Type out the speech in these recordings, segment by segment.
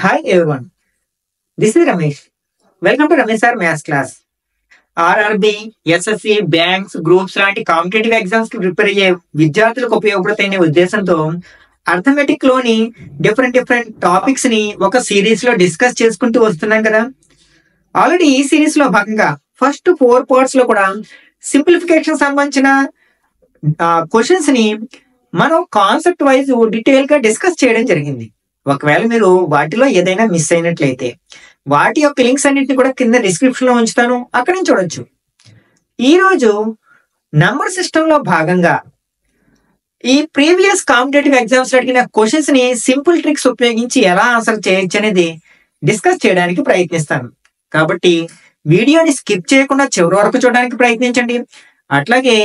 Hi everyone, this is Ramesh. Welcome to Ramesh Sir Maths class. RRB, SSC, banks, groups లాంటి competitive exams కి prepare అయ్యే విద్యార్థులకు ఉపయోగపడతాయనే ఉద్దేశంతో arithmetic లోని different topics ని ఒక సిరీస్ లో డిస్కస్ చేసుకుంటూ వస్తున్నాం కదా. ఆల్రెడీ ఈ సిరీస్ లో భాగంగా ఫస్ట్ 4 పార్ట్స్ లో కూడా సింప్లిఫికేషన్ సంబంధించిన క్వశ్చన్స్ ని మనం కాన్సెప్ట్ వైజ్ డీటెయిల్ గా డిస్కస్ చేయడం జరిగింది. ఒకవేళ మీరు వాటిలో ఏదైనా మిస్ అయినట్లయితే వాటి యొక్క లింక్స్ అన్నింటిని కూడా కింద డిస్క్రిప్షన్ లో ఉంచుతాను, అక్కడ నుంచి చూడొచ్చు. ఈ రోజు నంబర్ సిస్టమ్ లో భాగంగా ఈ ప్రీవియస్ కాంపిటేటివ్ ఎగ్జామ్స్ లో అడిగిన క్వశ్చన్స్ ని సింపుల్ ట్రిక్స్ ఉపయోగించి ఎలా ఆన్సర్ చేయొచ్చు అనేది డిస్కస్ చేయడానికి ప్రయత్నిస్తాను. కాబట్టి వీడియోని స్కిప్ చేయకుండా చివరి వరకు చూడడానికి ప్రయత్నించండి. అట్లాగే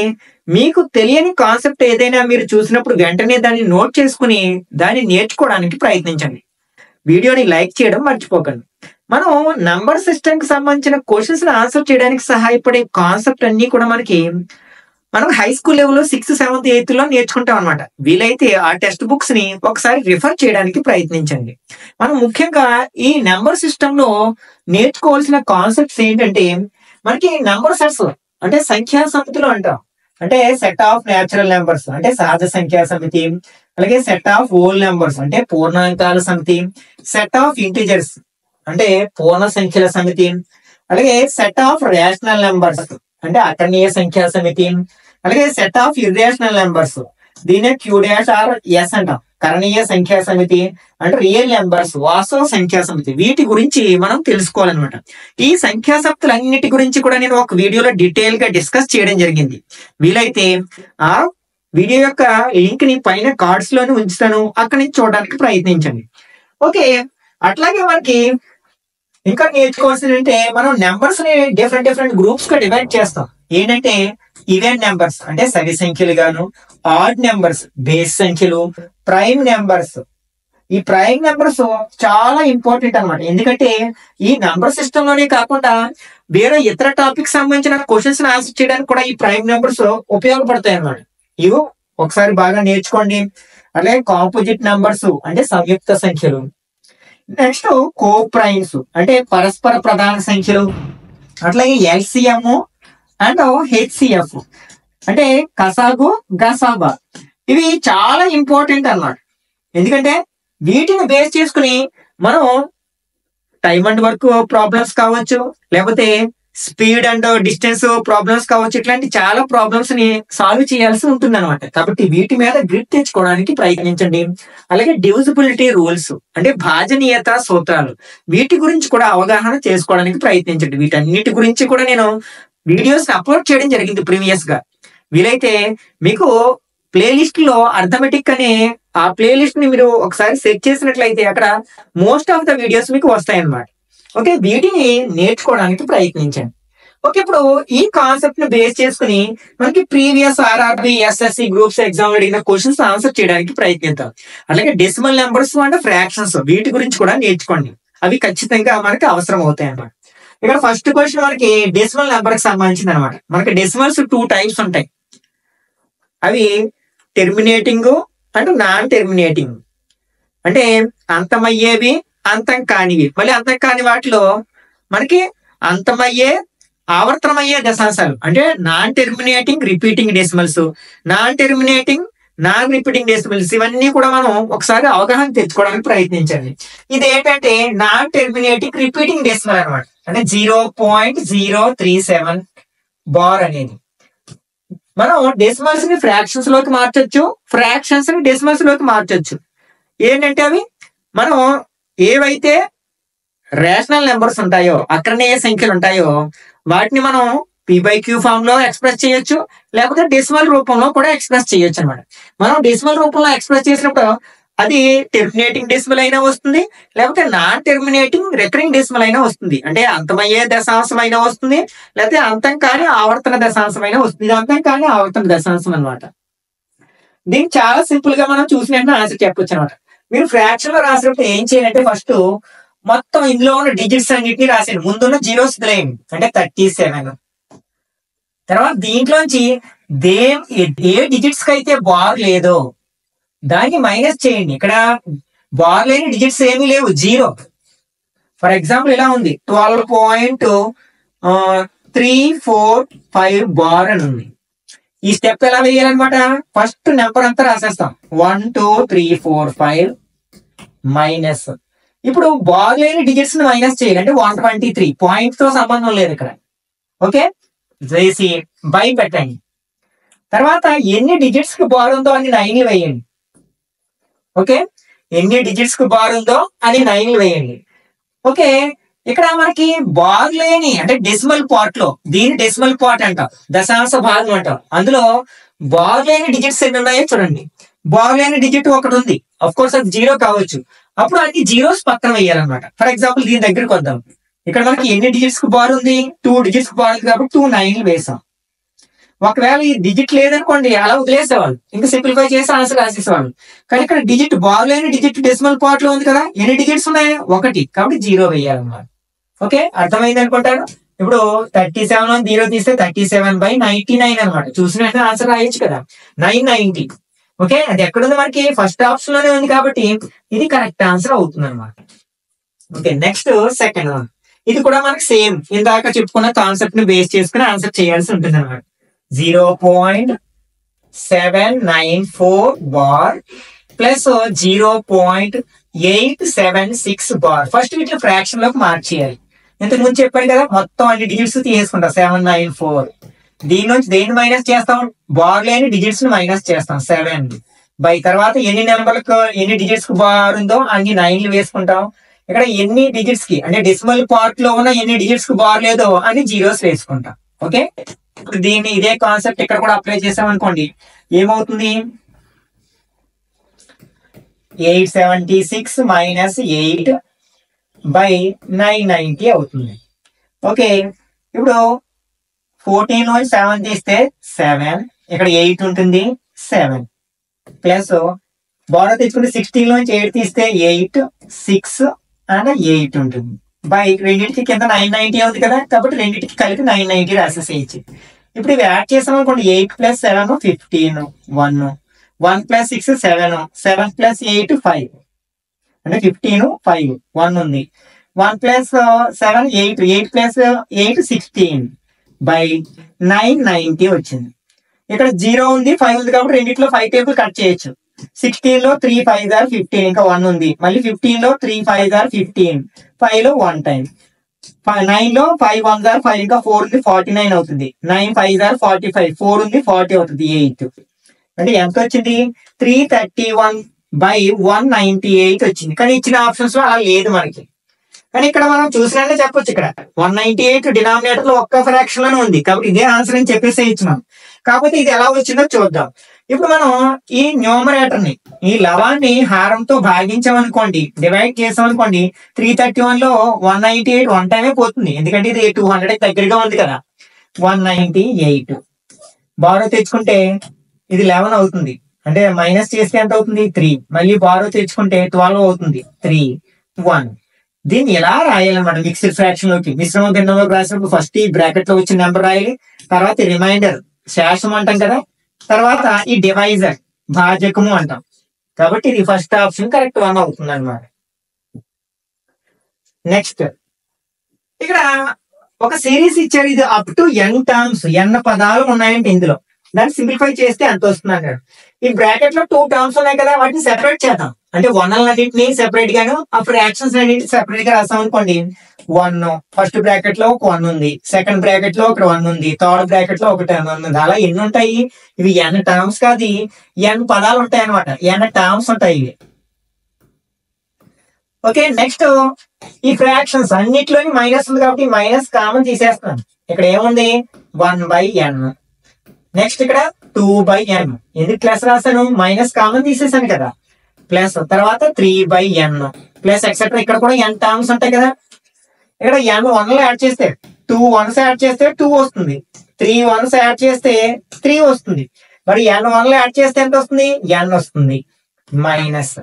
మీకు తెలియని కాన్సెప్ట్ ఏదైనా మీరు చూసినప్పుడు వెంటనే దాన్ని నోట్ చేసుకుని దాన్ని నేర్చుకోవడానికి ప్రయత్నించండి. వీడియోని లైక్ చేయడం మర్చిపోకండి. మనం నంబర్ సిస్టమ్ కి సంబంధించిన క్వశ్చన్స్ ని ఆన్సర్ చేయడానికి సహాయపడే కాన్సెప్ట్ అన్ని కూడా మనం హై స్కూల్ లెవెల్లో 6th, 7th, 8th లో నేర్చుకుంటాం అనమాట. వీలైతే ఆ టెక్స్ట్ బుక్స్ ని ఒకసారి రిఫర్ చేయడానికి ప్రయత్నించండి. మనం ముఖ్యంగా ఈ నెంబర్ సిస్టమ్ లో నేర్చుకోవాల్సిన కాన్సెప్ట్స్ ఏంటంటే, మనకి నంబర్ సెట్స్ అంటే సంఖ్యా సమితులు అంటాం. అంటే సెట్ ఆఫ్ న్యాచురల్ నెంబర్స్ అంటే సహజ సంఖ్యా సమితి, అలాగే సెట్ ఆఫ్ హోల్ నెంబర్స్ అంటే పూర్ణాంకాల సమితి, సెట్ ఆఫ్ ఇంటిజర్స్ అంటే పూర్ణ సంఖ్యల సమితి, అలాగే సెట్ ఆఫ్ రేషనల్ నెంబర్స్ అంటే అకర్ణీయ సంఖ్యా సమితి, అలాగే సెట్ ఆఫ్ ఇర్రేషనల్ నెంబర్స్ దీనే క్యూ డాష్ ఆర్ ఎస్ అంటాం. కరణీయ సంఖ్యా సమితి అంటే రియల్ నెంబర్స్ వాస్తవ సంఖ్యా సమితి. వీటి గురించి మనం తెలుసుకోవాలన్నమాట. ఈ సంఖ్యా సమితులన్నిటి గురించి కూడా నేను ఒక వీడియోలో డీటెయిల్ గా డిస్కస్ చేయడం జరిగింది. వీలైతే ఆ వీడియో యొక్క లింక్ ని పైన కార్డ్స్ లోనే ఉంచుతాను, అక్కడి నుంచి చూడడానికి ప్రయత్నించండి. ఓకే, అట్లాగే మనకి ఇంకా నేర్చుకోవాల్సింది అంటే, మనం నెంబర్స్ ని డిఫరెంట్ గ్రూప్స్ గా డివైడ్ చేస్తాం. ఏంటంటే ఈవెన్ నెంబర్స్ అంటే సరి సంఖ్యలు గాను, ఆడ్ నెంబర్స్ బేస్ సంఖ్యలు, ప్రైమ్ నెంబర్స్. ఈ ప్రైమ్ నెంబర్స్ చాలా ఇంపార్టెంట్ అన్నమాట. ఎందుకంటే ఈ నంబర్ సిస్టమ్ లోనే కాకుండా వేరే ఇతర టాపిక్ సంబంధించిన క్వశ్చన్స్ ఆన్సర్ చేయడానికి కూడా ఈ ప్రైమ్ నెంబర్స్ ఉపయోగపడతాయి అన్నమాట. ఇవి ఒకసారి బాగా నేర్చుకోండి. అలాగే కాంపోజిట్ నెంబర్స్ అంటే సంయుక్త సంఖ్యలు, నెక్స్ట్ కో ప్రైమ్స్ అంటే పరస్పర ప్రధాన సంఖ్యలు, అట్లాగే ఎల్సిఎం అండ్ హెచ్సిఎఫ్ అంటే కసాగు గసాబా. ఇవి చాలా ఇంపార్టెంట్ అన్నమాట. ఎందుకంటే వీటిని బేస్ చేసుకుని మనం టైం అండ్ వర్క్ ప్రాబ్లమ్స్ కావచ్చు, లేకపోతే స్పీడ్ అండ్ డిస్టెన్స్ ప్రాబ్లమ్స్ కావచ్చు, ఇట్లాంటి చాలా ప్రాబ్లమ్స్ ని సాల్వ్ చేయాల్సి ఉంటుంది అనమాట. కాబట్టి వీటి మీద గ్రిప్ తెచ్చుకోవడానికి ప్రయత్నించండి. అలాగే డివిజిబిలిటీ రూల్స్ అంటే భాజనీయత సూత్రాలు, వీటి గురించి కూడా అవగాహన చేసుకోవడానికి ప్రయత్నించండి. వీటన్నిటి గురించి కూడా నేను వీడియోస్ అప్లోడ్ చేయడం జరిగింది ప్రీవియస్ గా. వీలైతే మీకు ప్లేలిస్ట్ లో అర్థమెటిక్ అనే ఆ ప్లేలిస్ట్ ని మీరు ఒకసారి సెట్ చేసినట్లయితే అక్కడ మోస్ట్ ఆఫ్ ద వీడియోస్ మీకు వస్తాయి అన్నమాట. ఓకే, వీటిని నేర్చుకోవడానికి ప్రయత్నించండి. ఓకే, ఇప్పుడు ఈ కాన్సెప్ట్ ని బేస్ చేసుకుని మనకి previous RRB, SSC groups exam అడిగిన క్వశ్చన్స్ ఆన్సర్ చేయడానికి ప్రయత్నిద్దాం. అలాగే డెసిమల్ నెంబర్స్ అంటే ఫ్రాక్షన్స్, వీటి గురించి కూడా నేర్చుకోండి. అవి ఖచ్చితంగా మనకి అవసరం అవుతాయి అన్నమాట. ఇక్కడ ఫస్ట్ క్వశ్చన్ మనకి డెసిమల్ నెంబర్ కి సంబంధించింది అనమాట. మనకి డెసిమల్స్ 2 టైప్స్ ఉంటాయి. అవి టెర్మినేటింగ్ అండ్ నాన్ టెర్మినేటింగ్ అంటే అంతమయ్యేవి, అంతం కానివి. మళ్ళీ అంతం కాని వాటిలో మనకి అంతమయ్యే, ఆవర్తనమయ్యే దశాంశాలు అంటే non terminating repeating decimals, non terminating non repeating decimals. ఇవన్నీ కూడా మనం ఒకసారి అవగాహన తెచ్చుకోవడానికి ప్రయత్నించండి. ఇది ఏంటంటే నాన్ టెర్మినేటింగ్ రిపీటింగ్ డెసిమల్ అనమాట. అంటే 0.037 బార్ అనేది. మనం డెసిమల్స్ ని ఫ్రాక్షన్స్ లోకి మార్చొచ్చు, ఫ్రాక్షన్స్ ని డెసిమల్స్ లోకి మార్చొచ్చు. ఏంటంటే అవి మనం ఏవైతే రేషనల్ నెంబర్స్ ఉంటాయో, అకర్ణీయ సంఖ్యలు ఉంటాయో, వాటిని మనం p/q ఫామ్ లో ఎక్స్ప్రెస్ చేయొచ్చు, లేకపోతే డెసిమల్ రూపంలో కూడా ఎక్స్ప్రెస్ చేయొచ్చు అనమాట. మనం డెసిమల్ రూపంలో ఎక్స్ప్రెస్ చేసినప్పుడు అది టెర్మినేటింగ్ డెసిమల్ అయినా వస్తుంది, లేకపోతే నాన్ టెర్మినేటింగ్ రికరింగ్ డెసిమల్ అయినా వస్తుంది. అంటే అంతమయ్యే దశాంశం అయినా వస్తుంది, లేకపోతే అంతం కాని ఆవర్తన దశాంశం అయినా వస్తుంది. ఇది అంతం కాని ఆవర్తన దశాంశం అనమాట. దీన్ని చాలా సింపుల్ గా మనం చూసిన వెంటనే ఆన్సర్ చెప్పొచ్చు అనమాట. మీరు ఫ్రాక్షన్ లో రాసినప్పుడు ఏం చేయాలంటే, ఫస్ట్ మొత్తం ఇందులో ఉన్న డిజిట్స్ అన్నిటిని రాసేయండి. ముందున్న జీరోస్ వదిలేయండి, అంటే 37. తర్వాత దీంట్లోంచి ఏ డిజిట్స్ కి అయితే బార్ లేదో దాన్ని మైనస్ చేయండి. ఇక్కడ బార్ లేని డిజిట్స్ ఏమీ లేవు, 0. ఫర్ ఎగ్జాంపుల్ ఇలా ఉంది 12.345 బార్ అని ఉంది. ఈ స్టెప్ ఎలా వేయాలన్నమాట, ఫస్ట్ నెంబర్ అంతా రాసేస్తాం 1 2 3 4 5 మైనస్. ఇప్పుడు బార్ లేని డిజిట్స్ ని మైనస్ చేయాలి అంటే 123, పాయింట్ తో సంబంధం లేదు ఇక్కడ. ఓకే, చేసి బై పెట్టండి. తర్వాత ఎన్ని డిజిట్స్ కి బార్ ఉందో అని 9 వేయండి. ఓకే, ఎన్ని డిజిట్స్ కు బార్ ఉందో అని 9 వేయండి. ఓకే, ఇక్కడ మనకి బార్ లేని అంటే డెసిమల్ పార్ట్ లో, దీని డెసిమల్ పార్ట్ అంటాం, దశాంశ భాగం అంటాం. అందులో బార్ లేని డిజిట్స్ ఎన్ని ఉన్నాయో చూడండి. బార్ లేని డిజిట్ ఒకటి ఉంది, అఫ్ కోర్స్ అది 0 కావచ్చు. అప్పుడు అన్ని జీరోస్ పక్కన వేయాలన్నమాట. ఫర్ ఎగ్జాంపుల్ దీని దగ్గరకు వద్దాం. ఇక్కడ మనకి ఎన్ని డిజిట్స్ కు బార్ ఉంది, 2 డిజిట్స్ కు బార్ ఉంది కాబట్టి 2 9 వేసాం. ఒకవేళ ఈ డిజిట్ లేదనుకోండి అలా వదిలేసేవాళ్ళు, ఇంకా సింప్లిఫై చేసి ఆన్సర్ రాసేసేవాళ్ళు. కానీ ఇక్కడ డిజిట్ బార్ లేని డిజిట్ డెసిమల్ పార్ట్ లో ఉంది కదా, ఎన్ని డిజిట్స్ ఉన్నాయి, 1 కాబట్టి 0 వేయాలన్నమాట. ఓకే, అర్థమైంది అనుకుంటాను. ఇప్పుడు 37 0 తీస్తే 37/99 అనమాట. చూసిన వెంటనే ఆన్సర్ రాయొచ్చు కదా, 990. ఓకే, అది ఎక్కడుంది మనకి ఫస్ట్ ఆప్షన్ లోనే ఉంది కాబట్టి ఇది కరెక్ట్ ఆన్సర్ అవుతుంది అనమాట. Okay, next second one. ఇది కూడా మనకి సేమ్ ఇందాక చెప్పుకున్న కాన్సెప్ట్ ని బేస్ చేసుకుని ఆన్సర్ చేయాల్సి ఉంటుంది అనమాట. 0.794 బార్ ప్లస్ 0.876 బార్. ఫస్ట్ వీటిని ఫ్రాక్షన్ లోకి మార్చేయాలి. ఇంతకు ముందు చెప్పాను కదా, మొత్తం అన్ని డిజిట్స్ తీసుకుంటాం 794. దీని నుంచి దేన్ని మైనస్ చేస్తాం, బార్ లేని డిజిట్స్ ని మైనస్ చేస్తాం 7 బై తర్వాత ఎన్ని నెంబర్లకు ఎన్ని డిజిట్స్ కు బార్ ఉందో అన్ని 9 వేసుకుంటాం. ఇక్కడ ఎన్ని డిజిట్స్ కి అంటే డెసిమల్ పార్ట్ లో ఉన్న ఎన్ని డిజిట్స్ కు బార్ లేదో అని జీరోస్ వేసుకుంటాం. ఓకే, దీన్ని ఇదే కాన్సెప్ట్ ఇక్కడ కూడా అప్లై చేసాం అనుకోండి, ఏమవుతుంది 876 మైనస్ 8/990 అవుతుంది. ఓకే, ఇప్పుడు 14 నుంచి 7 తీస్తే 7, ఇక్కడ 8 ఉంటుంది 7 ప్లస్ బారో తెచ్చుకుంటే 16 నుంచి 8 తీస్తే 8 6 అండ్ 8 ఉంటుంది బై రెండింటికి కింద 990 ఉంది కదా, కాబట్టి రెండింటికి కలిపి 990 రాసేసేయచ్చు. ఇప్పుడు ఇవి యాడ్ చేసాం అనుకోండి, 8 + 7 15 1 1 + 6 7 7 + 8 5 అంటే 15 5 1 ఉంది. 1 + 7 8 8 + 8 16 బై 990 వచ్చింది. ఇక్కడ 0 ఉంది 5 ఉంది కాబట్టి రెండిట్లో 5 టేబుల్ కట్ చేయొచ్చు. 16 లో 3 5 are 15, ఇంకా 1 ఉంది. మళ్ళీ 15 లో 3 5 are 15, 5 లో 1 టైం. 9 లో 5 1 are 5, ఇంకా 4 ఉంది 49 అవుతుంది. 9 5 are 45, 4 ఉంది 40 అవుతుంది 8. అంటే ఎంత వచ్చింది 331/198 వచ్చింది. కానీ ఇచ్చిన ఆప్షన్స్ లో అలా లేదు మనకి. కానీ ఇక్కడ మనం చూసినట్టే చెప్పొచ్చు, ఇక్కడ 198 డినామినేటర్ లో ఒక్క ఫ్రాక్షన్ లోనే ఉంది కాబట్టి ఇదే ఆన్సర్ అని చెప్పేసేయచ్చు మనం. కాకపోతే ఇది ఎలా వచ్చిందో చూద్దాం. ఇప్పుడు మనం ఈ న్యూమరేటర్ ని, ఈ లవాన్ని హారంతో భాగించామనుకోండి, డివైడ్ చేసామనుకోండి, 331 లో 198 వన్ టైమే పోతుంది, ఎందుకంటే ఇది 200 దగ్గరగా ఉంది కదా. 198 బారో తెచ్చుకుంటే ఇది 11 అవుతుంది, అంటే మైనస్ చేస్తే ఎంత అవుతుంది 3. మళ్ళీ బారో తెచ్చుకుంటే 12 అవుతుంది 3 1. దీన్ని ఎలా రాయాలన్నమాట, మిక్స్డ్ ఫ్రాక్షన్ లోకి మిశ్రమ భిన్నంలోకి రాసినప్పుడు ఫస్ట్ ఈ బ్రాకెట్ లో వచ్చిన నెంబర్ రాయాలి, తర్వాత రిమైండర్ శాసనం అంటాం కదా, తర్వాత ఈ డివైజర్ భాజకము అంటాం. కాబట్టి ఇది ఫస్ట్ ఆప్షన్ కరెక్ట్ 1 అవుతుంది అన్నమాట. నెక్స్ట్ ఇక్కడ ఒక సిరీస్ ఇచ్చారు, ఇది up to n terms, n పదాలు ఉన్నాయంటే ఇందులో దాన్ని సింప్లిఫై చేస్తే ఎంత వస్తుంది అన్నాడు. ఈ బ్రాకెట్ లో 2 టర్మ్స్ ఉన్నాయి కదా, వాటిని సెపరేట్ చేద్దాం. అంటే 1 అన్నింటినీ సెపరేట్ గాను అప్పుడు యాక్షన్స్ అన్నింటినీ సెపరేట్ గా రాస్తాం అనుకోండి. 1 ఫస్ట్ బ్రాకెట్ లో ఒక 1 ఉంది, సెకండ్ బ్రాకెట్ లో ఒక 1 ఉంది, థర్డ్ బ్రాకెట్ లో ఒక 1 ఉంది. అలా ఎన్ని ఉంటాయి, ఇవి n టర్మ్స్ కాదు, n పదాలు ఉంటాయి అనమాట, n టర్మ్స్ ఉంటాయి ఇవి. ఓకే, నెక్స్ట్ ఈ ఫ్రాక్షన్స్ అన్నిట్లోని మైనస్ ఉంది కాబట్టి మైనస్ కామన్ తీసేస్తాను. ఇక్కడ ఏముంది 1/n. నెక్స్ట్ ఇక్కడ 2/n, ఎందుకు ప్లస్ రాశాను, మైనస్ కామన్ తీసేసాను కదా, ప్లస్ తర్వాత 3/n ప్లస్ ఎక్సెట్రా. ఇక్కడ కూడా n టర్మ్స్ ఉంటాయి కదా, ఇక్కడ n 1 యాడ్ చేస్తే 2 1s యాడ్ చేస్తే 2 వస్తుంది, 3 1s యాడ్ చేస్తే 3 వస్తుంది. మరి n 1 యాడ్ చేస్తే ఎంత వస్తుంది, n వస్తుంది మైనస్.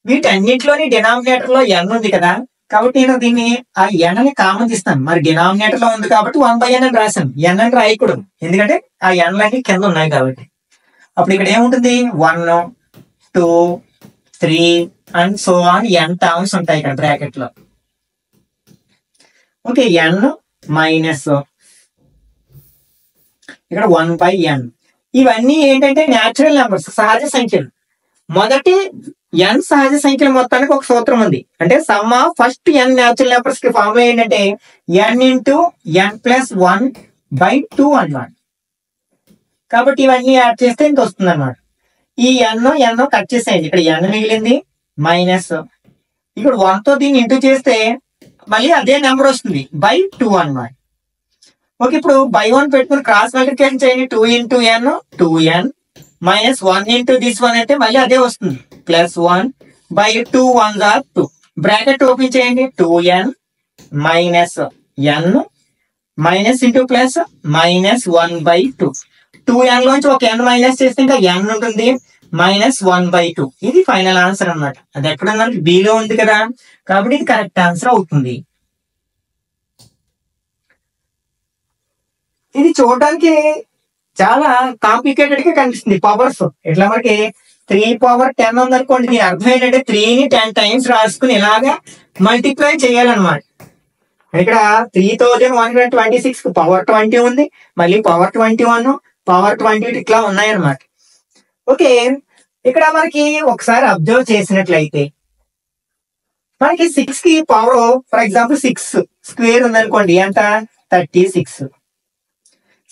వీటన్నిటిలోని డినామినేటర్ లో n ఉంది కదా, కాబట్టి నేను దీన్ని ఆ n ని కామన్ తీస్తాను. మరి డినామినేటర్ లో ఉంది కాబట్టి 1/n అని రాశాను, n అని రాయకూడదు ఎందుకంటే ఆ n లన్నీ కింద ఉన్నాయి కాబట్టి. అప్పుడు ఇక్కడ ఏముంటుంది 1 2 3 and so on n terms ఉంటాయి ఇక్కడ బ్రాకెట్ లో. ఓకే, n మైనస్ ఇక్కడ 1/n. ఇవన్నీ ఏంటంటే న్యాచురల్ నెంబర్స్, సహజ సంఖ్యలు. మొదటి n సహజ సంఖ్యల మొత్తానికి ఒక సూత్రం ఉంది. అంటే some of first n natural numbers కి ఫార్ములా ఏంటంటే n ఇంటూ n ప్లస్ 1/2 అన్నమాట. కాబట్టి ఇవన్నీ యాడ్ చేస్తే ఇంత వస్తుంది అన్నమాట. ఈ n కట్ చేసేయండి, ఇక్కడ n మిగిలింది మైనస్, ఇక్కడ 1 తో దీన్ని ఇంటూ చేస్తే మళ్ళీ అదే నెంబర్ వస్తుంది /2 అన్నమాట. ఓకే, ఇప్పుడు /1 పెట్టుకుని క్రాస్ మల్టిప్లికేషన్ చేయండి. 2 into n 2n minus 1 into this 1 అంటే మళ్ళీ అదే వస్తుంది plus 1/2 1s are 2. Bracket open చేయండి. 2n minus n minus into plus minus 1/2. 2n లోంచి ఒక n మైనస్ చేస్తే ఇంకా n ఉంటుంది మైనస్ 1/2. ఇది ఫైనల్ ఆన్సర్ అన్నమాట. అది ఎక్కడ మనకి B లో ఉంది కదా, కాబట్టి ఇది కరెక్ట్ ఆన్సర్ అవుతుంది. ఇది చూడడానికి చాలా కాంప్లికేటెడ్ గా కనిపిస్తుంది. పవర్స్ ఇట్లా మనకి 3 పవర్ 10 ఉంది అనుకోండి, దీని అర్థం ఏంటంటే 3ని 10 టైమ్స్ రాసుకుని ఇలాగా మల్టిప్లై చేయాలన్నమాట. ఇక్కడ 3126 పవర్ 20 ఉంది, మళ్ళీ పవర్ 21 పవర్ 20 ఇట్లా ఉన్నాయన్నమాట. ఓకే, ఇక్కడ మనకి ఒకసారి అబ్జర్వ్ చేసినట్లయితే మనకి 6 కి పవర్ ఫర్ ఎగ్జాంపుల్ 6 స్క్వేర్ ఉందనుకోండి, ఎంత 36.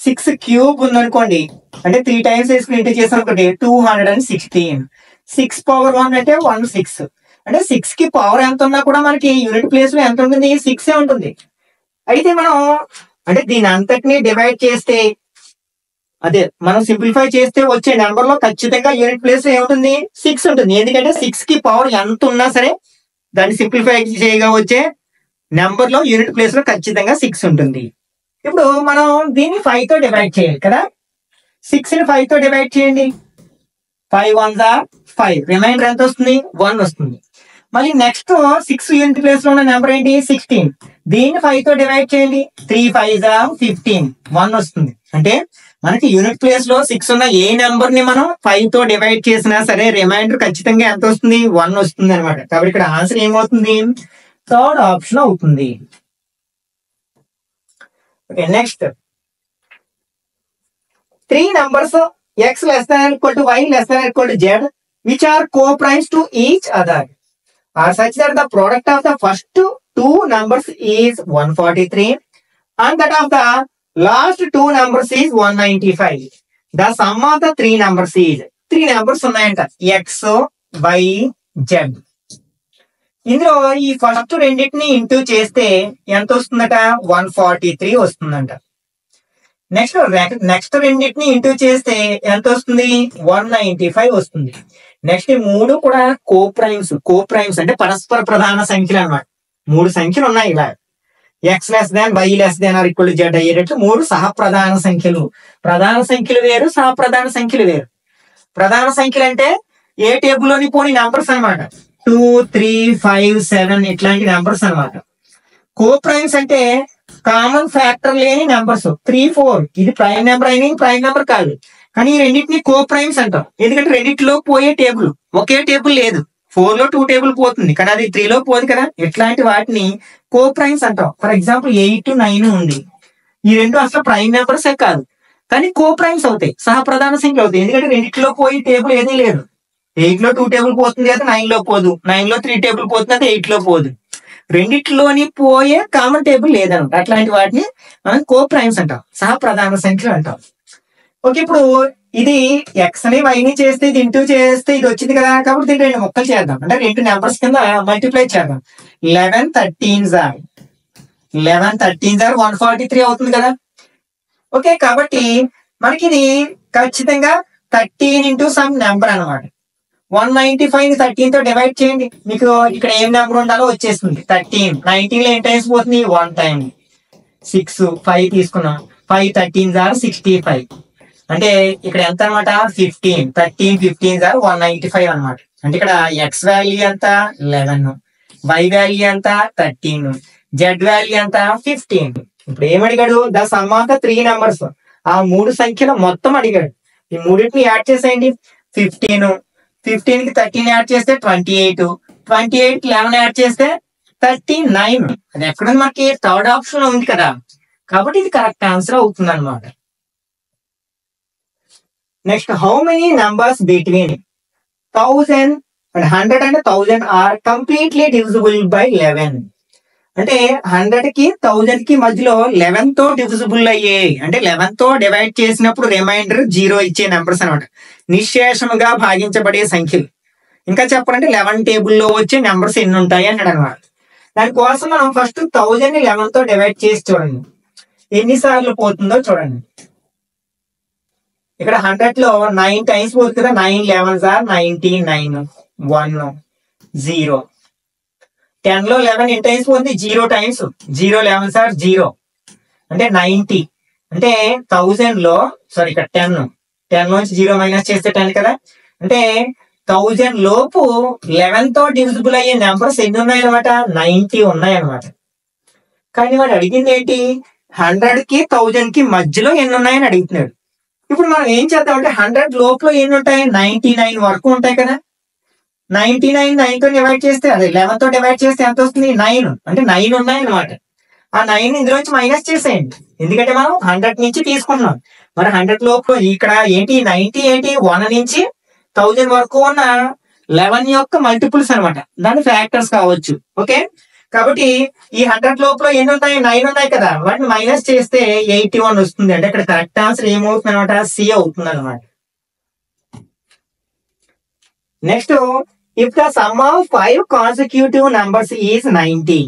6 క్యూబ్ ఉందనుకోండి, అంటే 3 టైమ్స్ వేసుకుని ఇంటూ చేసాం అనుకోండి 216. 6 పవర్ 1 అంటే 16. అంటే 6 కి పవర్ ఎంత ఉన్నా కూడా మనకి యూనిట్ ప్లేస్ లో ఎంత ఉంటుంది, 6 ఉంటుంది. అయితే మనం అంటే దీని అంతటిని డివైడ్ చేస్తే, అదే మనం సింప్లిఫై చేస్తే వచ్చే నెంబర్ లో ఖచ్చితంగా యూనిట్ ప్లేస్ లో ఏముంటుంది, 6 ఉంటుంది. ఎందుకంటే 6 కి పవర్ ఎంత ఉన్నా సరే దాన్ని సింప్లిఫై చేయగా వచ్చే నెంబర్ లో యూనిట్ ప్లేస్ లో ఖచ్చితంగా 6 ఉంటుంది. ఇప్పుడు మనం దీన్ని 5 తో డివైడ్ చేయాలి కదా. 6ని 5 తో డివైడ్ చేయండి. 5 1s are 5. రిమైండర్ ఎంత వస్తుంది, 1 వస్తుంది. మళ్ళీ నెక్స్ట్ 6 యూనిట్ ప్లేస్ లో ఉన్న నెంబర్ ఏంటి, 16. దీన్ని 5 తో డివైడ్ చేయండి. 3 5s are 15. 1 వస్తుంది. అంటే మనకి యూనిట్ ప్లేస్ లో 6 ఉన్న ఏ నెంబర్ ని మనం 5 తో డివైడ్ చేసినా సరే రిమైండర్ ఖచ్చితంగా ఎంత వస్తుంది, 1 వస్తుంది అనమాట. కాబట్టి ఇక్కడ ఆన్సర్ ఏమవుతుంది, థర్డ్ ఆప్షన్ అవుతుంది. Okay, next 3 numbers x less than or equal to y less than or equal to z which are co-primes to each other are such that the product of the first two numbers is 143 and that of the last two numbers is 195. The sum of the 3 numbers is 3 numbers ఉన్నాయంట x y z. ఇందులో ఈ first రెండింటిని into చేస్తే ఎంత వస్తుందట, 143 వస్తుందంట. Next రెండింటిని into చేస్తే ఎంత వస్తుంది, 195 వస్తుంది. నెక్స్ట్ 3 కూడా కోప్రైమ్స్ అంటే పరస్పర ప్రధాన సంఖ్యలు అన్నమాట. 3 సంఖ్యలు ఉన్నాయి ఇలా, X less than Y less than or equal to Z అయ్యేటట్లు 3 సహప్రధాన సంఖ్యలు. ప్రధాన సంఖ్యలు వేరు, సహప్రధాన సంఖ్యలు వేరు. ప్రధాన సంఖ్యలు అంటే ఏ టేబుల్ లోని పోని నెంబర్స్ అనమాట. 2 3 5 7 ఇట్లాంటి నెంబర్స్ అనమాట. కోప్రైమ్స్ అంటే కామన్ ఫ్యాక్టర్ లేని నెంబర్స్ 3 4. ఇది ప్రైమ్ నెంబర్ అయినా ప్రైమ్ నెంబర్ కాదు, కానీ ఈ రెండింటిని కోప్రైమ్స్ అంటాం. ఎందుకంటే రెండింటిలో పోయే టేబుల్ ఒకే టేబుల్ లేదు. 4 లో 2 టేబుల్ పోతుంది, కానీ అది 3 లో పోదు కదా. ఇట్లాంటి వాటిని కోప్రైమ్స్ అంటాం. ఫర్ ఎగ్జాంపుల్ 8 9 ఉంది. ఈ రెండు అసలు ప్రైమ్ నెంబర్సే కాదు, కానీ కోప్రైమ్స్ అవుతాయి, సహప్రధాన సంఖ్యలు అవుతాయి. ఎందుకంటే రెండింటిలో పోయి టేబుల్ ఏదీ లేదు. 8 లో 2 టేబుల్ పోతుంది అయితే 9 లో పోదు, 9 లో 3 టేబుల్ పోతుంది అయితే 8 లో పోదు. రెండిట్లోని పోయే కామన్ టేబుల్ లేదనమాట. అట్లాంటి వాటిని మనం కోప్రైమ్స్ అంటాం, సహప్రధాన సంఖ్యలు అంటాం. ఓకే, ఇప్పుడు ఇది ఎక్స్ ని వైని చేస్తే ఇది ఇంటూ చేస్తే ఇది వచ్చింది కదా, కాబట్టి దీన్ని 2 ముక్కలు చేద్దాం. అంటే 2 నెంబర్స్ కింద మల్టిప్లై చేద్దాం. 11 13s are 143 అవుతుంది కదా. ఓకే, కాబట్టి మనకి ఇది ఖచ్చితంగా 13 ఇంటూ సమ్ నెంబర్ అనమాట. 195 ని 13 తో డివైడ్ చేయండి, మీకు ఇక్కడ ఏం నెంబర్ ఉండాలో వచ్చేస్తుంది. 13 19 లో 8 టైమ్స్ పోతుంది, 1 టైం. 6 5 తీసుకున్నాం, 5 13s are 65. అంటే ఇక్కడ ఎంత అనమాట, 15. 13 15s are 195 అనమాట. అంటే ఇక్కడ ఎక్స్ వాల్యూ ఎంత 11, వై వాల్యూ ఎంత 13, జెడ్ వాల్యూ ఎంత 15. ఇప్పుడు ఏమడిగాడు, the sum of the 3 numbers, ఆ 3 సంఖ్యలు మొత్తం అడిగాడు. ఈ మూడింటిని యాడ్ చేసేయండి. 15 15 కి 13 యాడ్ చేస్తే 28, 28 కి 11 యాడ్ చేస్తే 39. అది ఎక్కడ మనకి థర్డ్ ఆప్షన్ లో ఉంది కదా, కాబట్టి ఇది కరెక్ట్ ఆన్సర్ అవుతుంది అనమాట. Next, how many numbers between 1000 and 100 and 1000 are completely divisible by 11? అంటే 100 కి 1000 కి మధ్యలో 11 తో డివిజిబుల్ అయ్యాయి, అంటే 11 తో డివైడ్ చేసినప్పుడు రిమైండర్ 0 ఇచ్చే నెంబర్స్ అనమాట, నిశ్శేషముగా భాగించబడే సంఖ్యలు. ఇంకా చెప్పాలంటే 11 టేబుల్లో వచ్చే నెంబర్స్ ఎన్ని ఉంటాయి అన్నాడు అనమాట. దానికోసం మనం ఫస్ట్ 1000 ని 11 తో డివైడ్ చేసి చూడండి ఎన్నిసార్లు పోతుందో చూడండి. ఇక్కడ 100 లో 9 టైమ్స్ పోతుంది కదా, 9 11 సార్ 99, 1 0. 10 లో 11 ఎన్ని టైమ్స్ పోతుంది, 0 టైమ్స్, 0 11 సార్ 0, అంటే 90. అంటే 1000 లో సారీ ఇక్కడ 10 నుంచి 0 మైనస్ చేస్తే 10 కదా, అంటే 1000 లోపు 11 తో డివిజిబుల్ అయ్యే నెంబర్స్ ఎన్ని ఉన్నాయన్నమాట, 90 ఉన్నాయన్నమాట. కానీ వాడు అడిగింది ఏంటి, 100 కి 1000 కి మధ్యలో ఎన్ని ఉన్నాయని అడుగుతున్నాడు. ఇప్పుడు మనం ఏం చేద్దామంటే 100 లోపల ఎన్ని ఉంటాయి, 99 వరకు ఉంటాయి కదా. 99 9 తో డివైడ్ చేస్తే, అదే 11 తో డివైడ్ చేస్తే ఎంత వస్తుంది, 9, అంటే 9 ఉన్నాయి అనమాట. ఆ 9 ఇందులోంచి మైనస్ చేసేయండి, ఎందుకంటే మనం 100 నుంచి తీసుకుంటున్నాం. మరి 100 లోపల ఇక్కడ ఏంటి 90 ఏంటి 1 నుంచి 1000 వరకు ఉన్న 11 యొక్క మల్టిపుల్స్ అనమాట, దాని ఫ్యాక్టర్స్ కావచ్చు. ఓకే, కాబట్టి ఈ 100 లోపల ఎన్ని ఉన్నాయి, 9 ఉన్నాయి కదా, వాటిని మైనస్ చేస్తే 81 వస్తుంది. అంటే ఇక్కడ కరెక్ట్ ఆన్సర్ ఏమవుతుంది అనమాట, సి అవుతుంది అనమాట. Next, if the sum of 5 consecutive numbers is 90,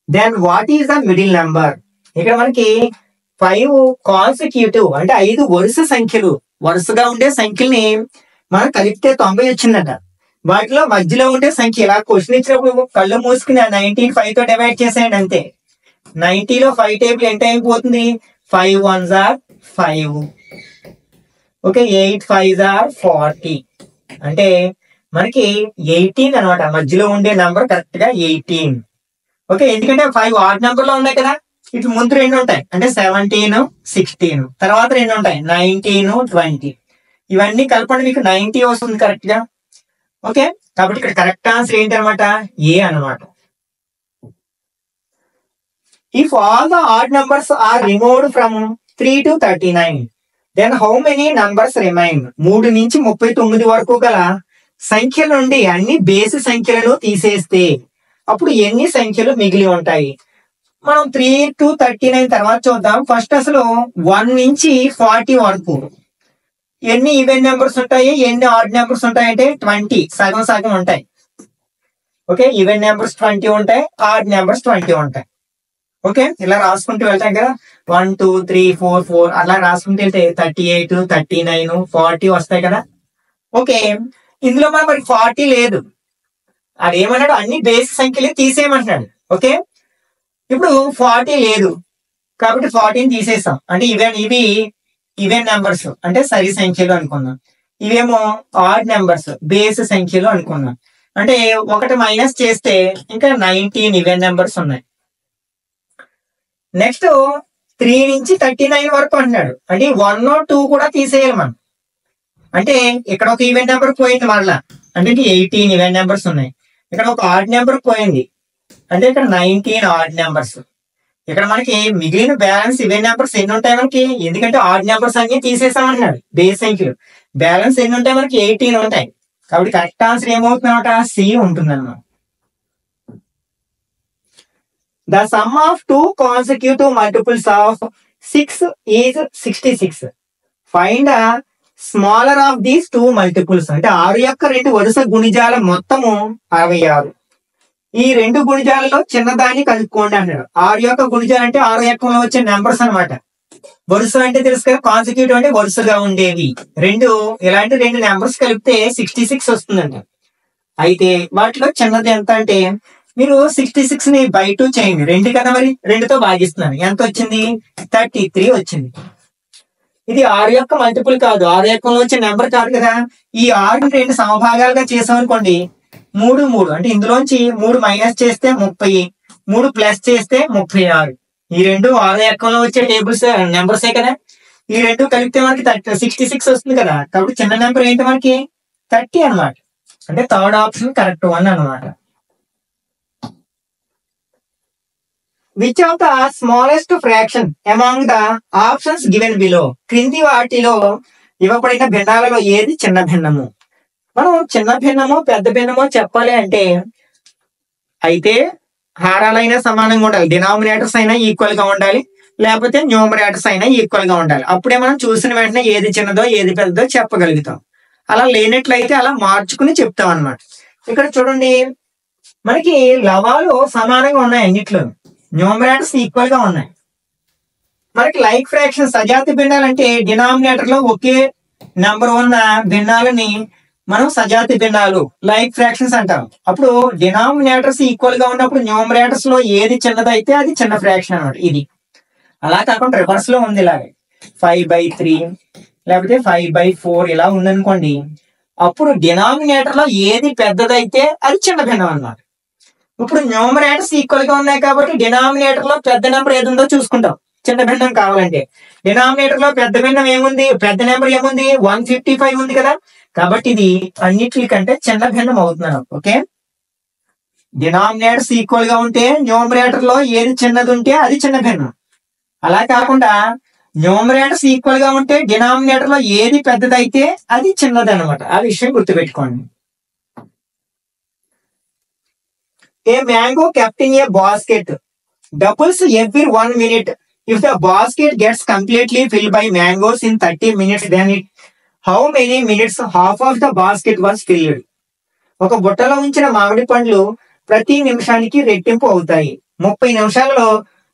then what is the middle number? ఇక్కడ మనకి 5 కాన్సిక్యూటివ్ అంటే 5 వరుస సంఖ్యలు, వరుసగా ఉండే సంఖ్యల్ని మనం కలిపితే 90 వచ్చిందట. వాటిలో మధ్యలో ఉండే సంఖ్య, ఇలా క్వశ్చన్ ఇచ్చినప్పుడు కళ్ళు మూసుకుని 19 5 తో డివైడ్ చేసేయండి అంతే. 90 లో 5 టేబుల్ ఎంత అయిపోతుంది, 5 1s are 5, okay, 8 5s are 40, అంటే మనకి 18 అనమాట. మధ్యలో ఉండే నంబర్ కరెక్ట్ గా 18. ఓకే, ఎందుకంటే 5 ఆడ్ నెంబర్ లో ఉన్నాయి కదా, ఇటు ముందు 2 ఉంటాయి, అంటే 17 16, తర్వాత 2 ఉంటాయి 19 20, ఇవన్నీ కలపండి మీకు 90 వస్తుంది కరెక్ట్ గా. ఓకే, కాబట్టి ఇక్కడ కరెక్ట్ ఆన్సర్ ఏంటి అనమాట, ఏ అనమాట. If all the odd numbers are removed from 3 to 39, then how many numbers remain? 3 నుంచి 39 వరకు గల సంఖ్యల నుండి అన్ని బేసి సంఖ్యలను తీసేస్తే అప్పుడు ఎన్ని సంఖ్యలు మిగిలి ఉంటాయి? మనం 3 to 39 తర్వాత చూద్దాం. ఫస్ట్ అసలు 1 నుంచి 40 వరకు ఎన్ని ఈవెన్ నెంబర్స్ ఉంటాయి, ఎన్ని ఆడ్ నెంబర్స్ ఉంటాయి అంటే 20, సగం సగం ఉంటాయి. ఓకే, ఈవెన్ నెంబర్స్ 20 ఉంటాయి, ఆడ్ నెంబర్స్ 20 ఉంటాయి. ఓకే, ఇలా రాసుకుంటూ వెళ్తాం కదా, 1 2 3 4 4 అలా రాసుకుంటూ వెళ్తే 38 39 40 వస్తాయి కదా. ఓకే, ఇందులో మరి 40 లేదు, అదేమన్నాడు అన్ని బేసి సంఖ్యలు తీసేయమంటున్నాడు. ఓకే, ఇప్పుడు 40 లేదు కాబట్టి 40ని తీసేస్తాం, అంటే ఇవి ఈవెన్ నెంబర్స్ అంటే సరి సంఖ్యలు అనుకున్నాం, ఇవేమో ఆడ్ నెంబర్స్ బేస్ సంఖ్యలు అనుకున్నాం. అంటే 1 మైనస్ చేస్తే ఇంకా 19 ఈవెన్ నెంబర్స్ ఉన్నాయి. నెక్స్ట్ 3 నుంచి 39 వరకు అంటున్నాడు, అంటే 1 2 కూడా తీసేయాలి మనం. అంటే ఇక్కడ ఒక ఈవెన్ నెంబర్ పోయింది మరలా, అంటే 18 ఈవెన్ నెంబర్స్ ఉన్నాయి. ఇక్కడ ఒక ఆడ్ నెంబర్ పోయింది, అంటే ఇక్కడ 19 ఆడ్ నెంబర్స్. ఇక్కడ మనకి మిగిలిన బ్యాలెన్స్ ఈవెన్ నెంబర్స్ ఎన్ని ఉంటాయి మనకి, ఎందుకంటే ఆడ్ నెంబర్స్ అన్ని తీసేసామన్నాడు బేస్ సంఖ్యలు. బ్యాలెన్స్ ఎన్ని ఉంటాయి మనకి, 18 ఉంటాయి. కాబట్టి కరెక్ట్ ఆన్సర్ ఏమవుతుంది అనమాట, సి ఉంటుంది అన్నమాట. The sum of 2 consecutive multiples of 6 is 66. Find the smaller of these 2 multiples. అంటే 6 యొక్క 2 వరుస గుణిజాల మొత్తము 66. ఈ 2 గుణిజాలలో చిన్నదాన్ని కలుపుకోండి అన్నాడు. 6 యొక్క గుణిజాలు అంటే 6 ఎక్కంలో వచ్చే నెంబర్స్ అనమాట. వరుస అంటే తెలుసు కదా, కాన్సిక్యూటివ్ అంటే వరుసగా ఉండేవి. ఇలాంటి 2 నెంబర్స్ కలిపితే 66 వస్తుందంట. అయితే వాటిలో చిన్నది ఎంత అంటే, మీరు 66 ని బై 2 చేయండి, 2 కదా, మరి 2తో భాగిస్తున్నాను, ఎంత వచ్చింది 33 వచ్చింది. ఇది 6 యొక్క మల్టిపుల్ కాదు, 6 ఎక్కంలో వచ్చే నెంబర్ కాదు కదా. ఈ 6 2 సమభాగాలుగా చేసామనుకోండి, 3 3, అంటే ఇందులోంచి 3 మైనస్ చేస్తే 30, 3 ప్లస్ చేస్తే 36. ఈ 2 6 ఎక్కంలో వచ్చే టేబుల్స్ నెంబర్సే కదా. ఈ 2 కలిపితే మనకి 66 వస్తుంది కదా. కాబట్టి చిన్న నెంబర్ ఏంటి మనకి 30 అనమాట. అంటే థర్డ్ ఆప్షన్ కరెక్ట్ వన్ అనమాట. Which of the smallest fraction among the options given below? క్రింది వాటిలో ఇవ్వబడిన భిన్నాలలో ఏది చిన్న భిన్నము? మనం చిన్న భిన్నమో పెద్ద భిన్నమో చెప్పాలి అంటే అయితే హారాలైనా సమానంగా ఉండాలి, డినామినేటర్స్ అయినా ఈక్వల్ గా ఉండాలి, లేకపోతే న్యూమరేటర్స్ అయినా ఈక్వల్ గా ఉండాలి. అప్పుడే మనం చూసిన వెంటనే ఏది చిన్నదో ఏది పెద్దదో చెప్పగలుగుతాం. అలా లేనట్లయితే అలా మార్చుకుని చెప్తాం అనమాట. ఇక్కడ చూడండి, మనకి లవాలు సమానంగా ఉన్నాయి, అన్నిట్లో న్యూమరేటర్స్ ఈక్వల్ గా ఉన్నాయి. మనకి లైక్ ఫ్రాక్షన్ సజాతి భిన్నాలు అంటే డినామినేటర్ లో ఒకే నెంబర్ ఉన్న భిన్నాలని మనం సజాతి భిన్నాలు లైక్ ఫ్రాక్షన్స్ అంటాం. అప్పుడు డినామినేటర్స్ ఈక్వల్ గా ఉన్నప్పుడు న్యూమరేటర్స్ లో ఏది చిన్నదైతే అది చిన్న ఫ్రాక్షన్ అనమాట. ఇది అలా కాకుండా రివర్స్ లో ఉంది, ఇలాగే 5/3 లేకపోతే 5/4 ఇలా ఉందనుకోండి, అప్పుడు డినామినేటర్ లో ఏది పెద్దదైతే అది చిన్న భిన్నం అన్నమాట. ఇప్పుడు న్యూమరేటర్స్ ఈక్వల్ గా ఉన్నాయి కాబట్టి డినామినేటర్ లో పెద్ద నెంబర్ ఏది ఉందో చూసుకుంటాం. చిన్న భిన్నం కావాలంటే డినామినేటర్ లో పెద్ద భిన్నం ఏముంది, పెద్ద నెంబర్ ఏముంది, 155 ఉంది కదా, కాబట్టి ఇది అన్నిటికంటే చిన్న భిన్నం అవుతున్నాను. ఓకే, డినామినేటర్స్ ఈక్వల్ గా ఉంటే న్యూమరేటర్ లో ఏది చిన్నది ఉంటే అది చిన్న భిన్నం. అలా కాకుండా న్యూమరేటర్స్ ఈక్వల్ గా ఉంటే డినామినేటర్ లో ఏది పెద్దదైతే అది చిన్నది అనమాట. ఆ విషయం గుర్తుపెట్టుకోండి. ఏ mango kept in a basket doubles every 1 minute. If the basket gets completely filled by mangoes in 30 minutes, then how many minutes half of the basket was filled? ఒక బుట్టలో ఉంచిన మామిడి పండ్లు ప్రతి నిమిషానికి రెట్టింపు అవుతాయి. 30 నిమిషాలలో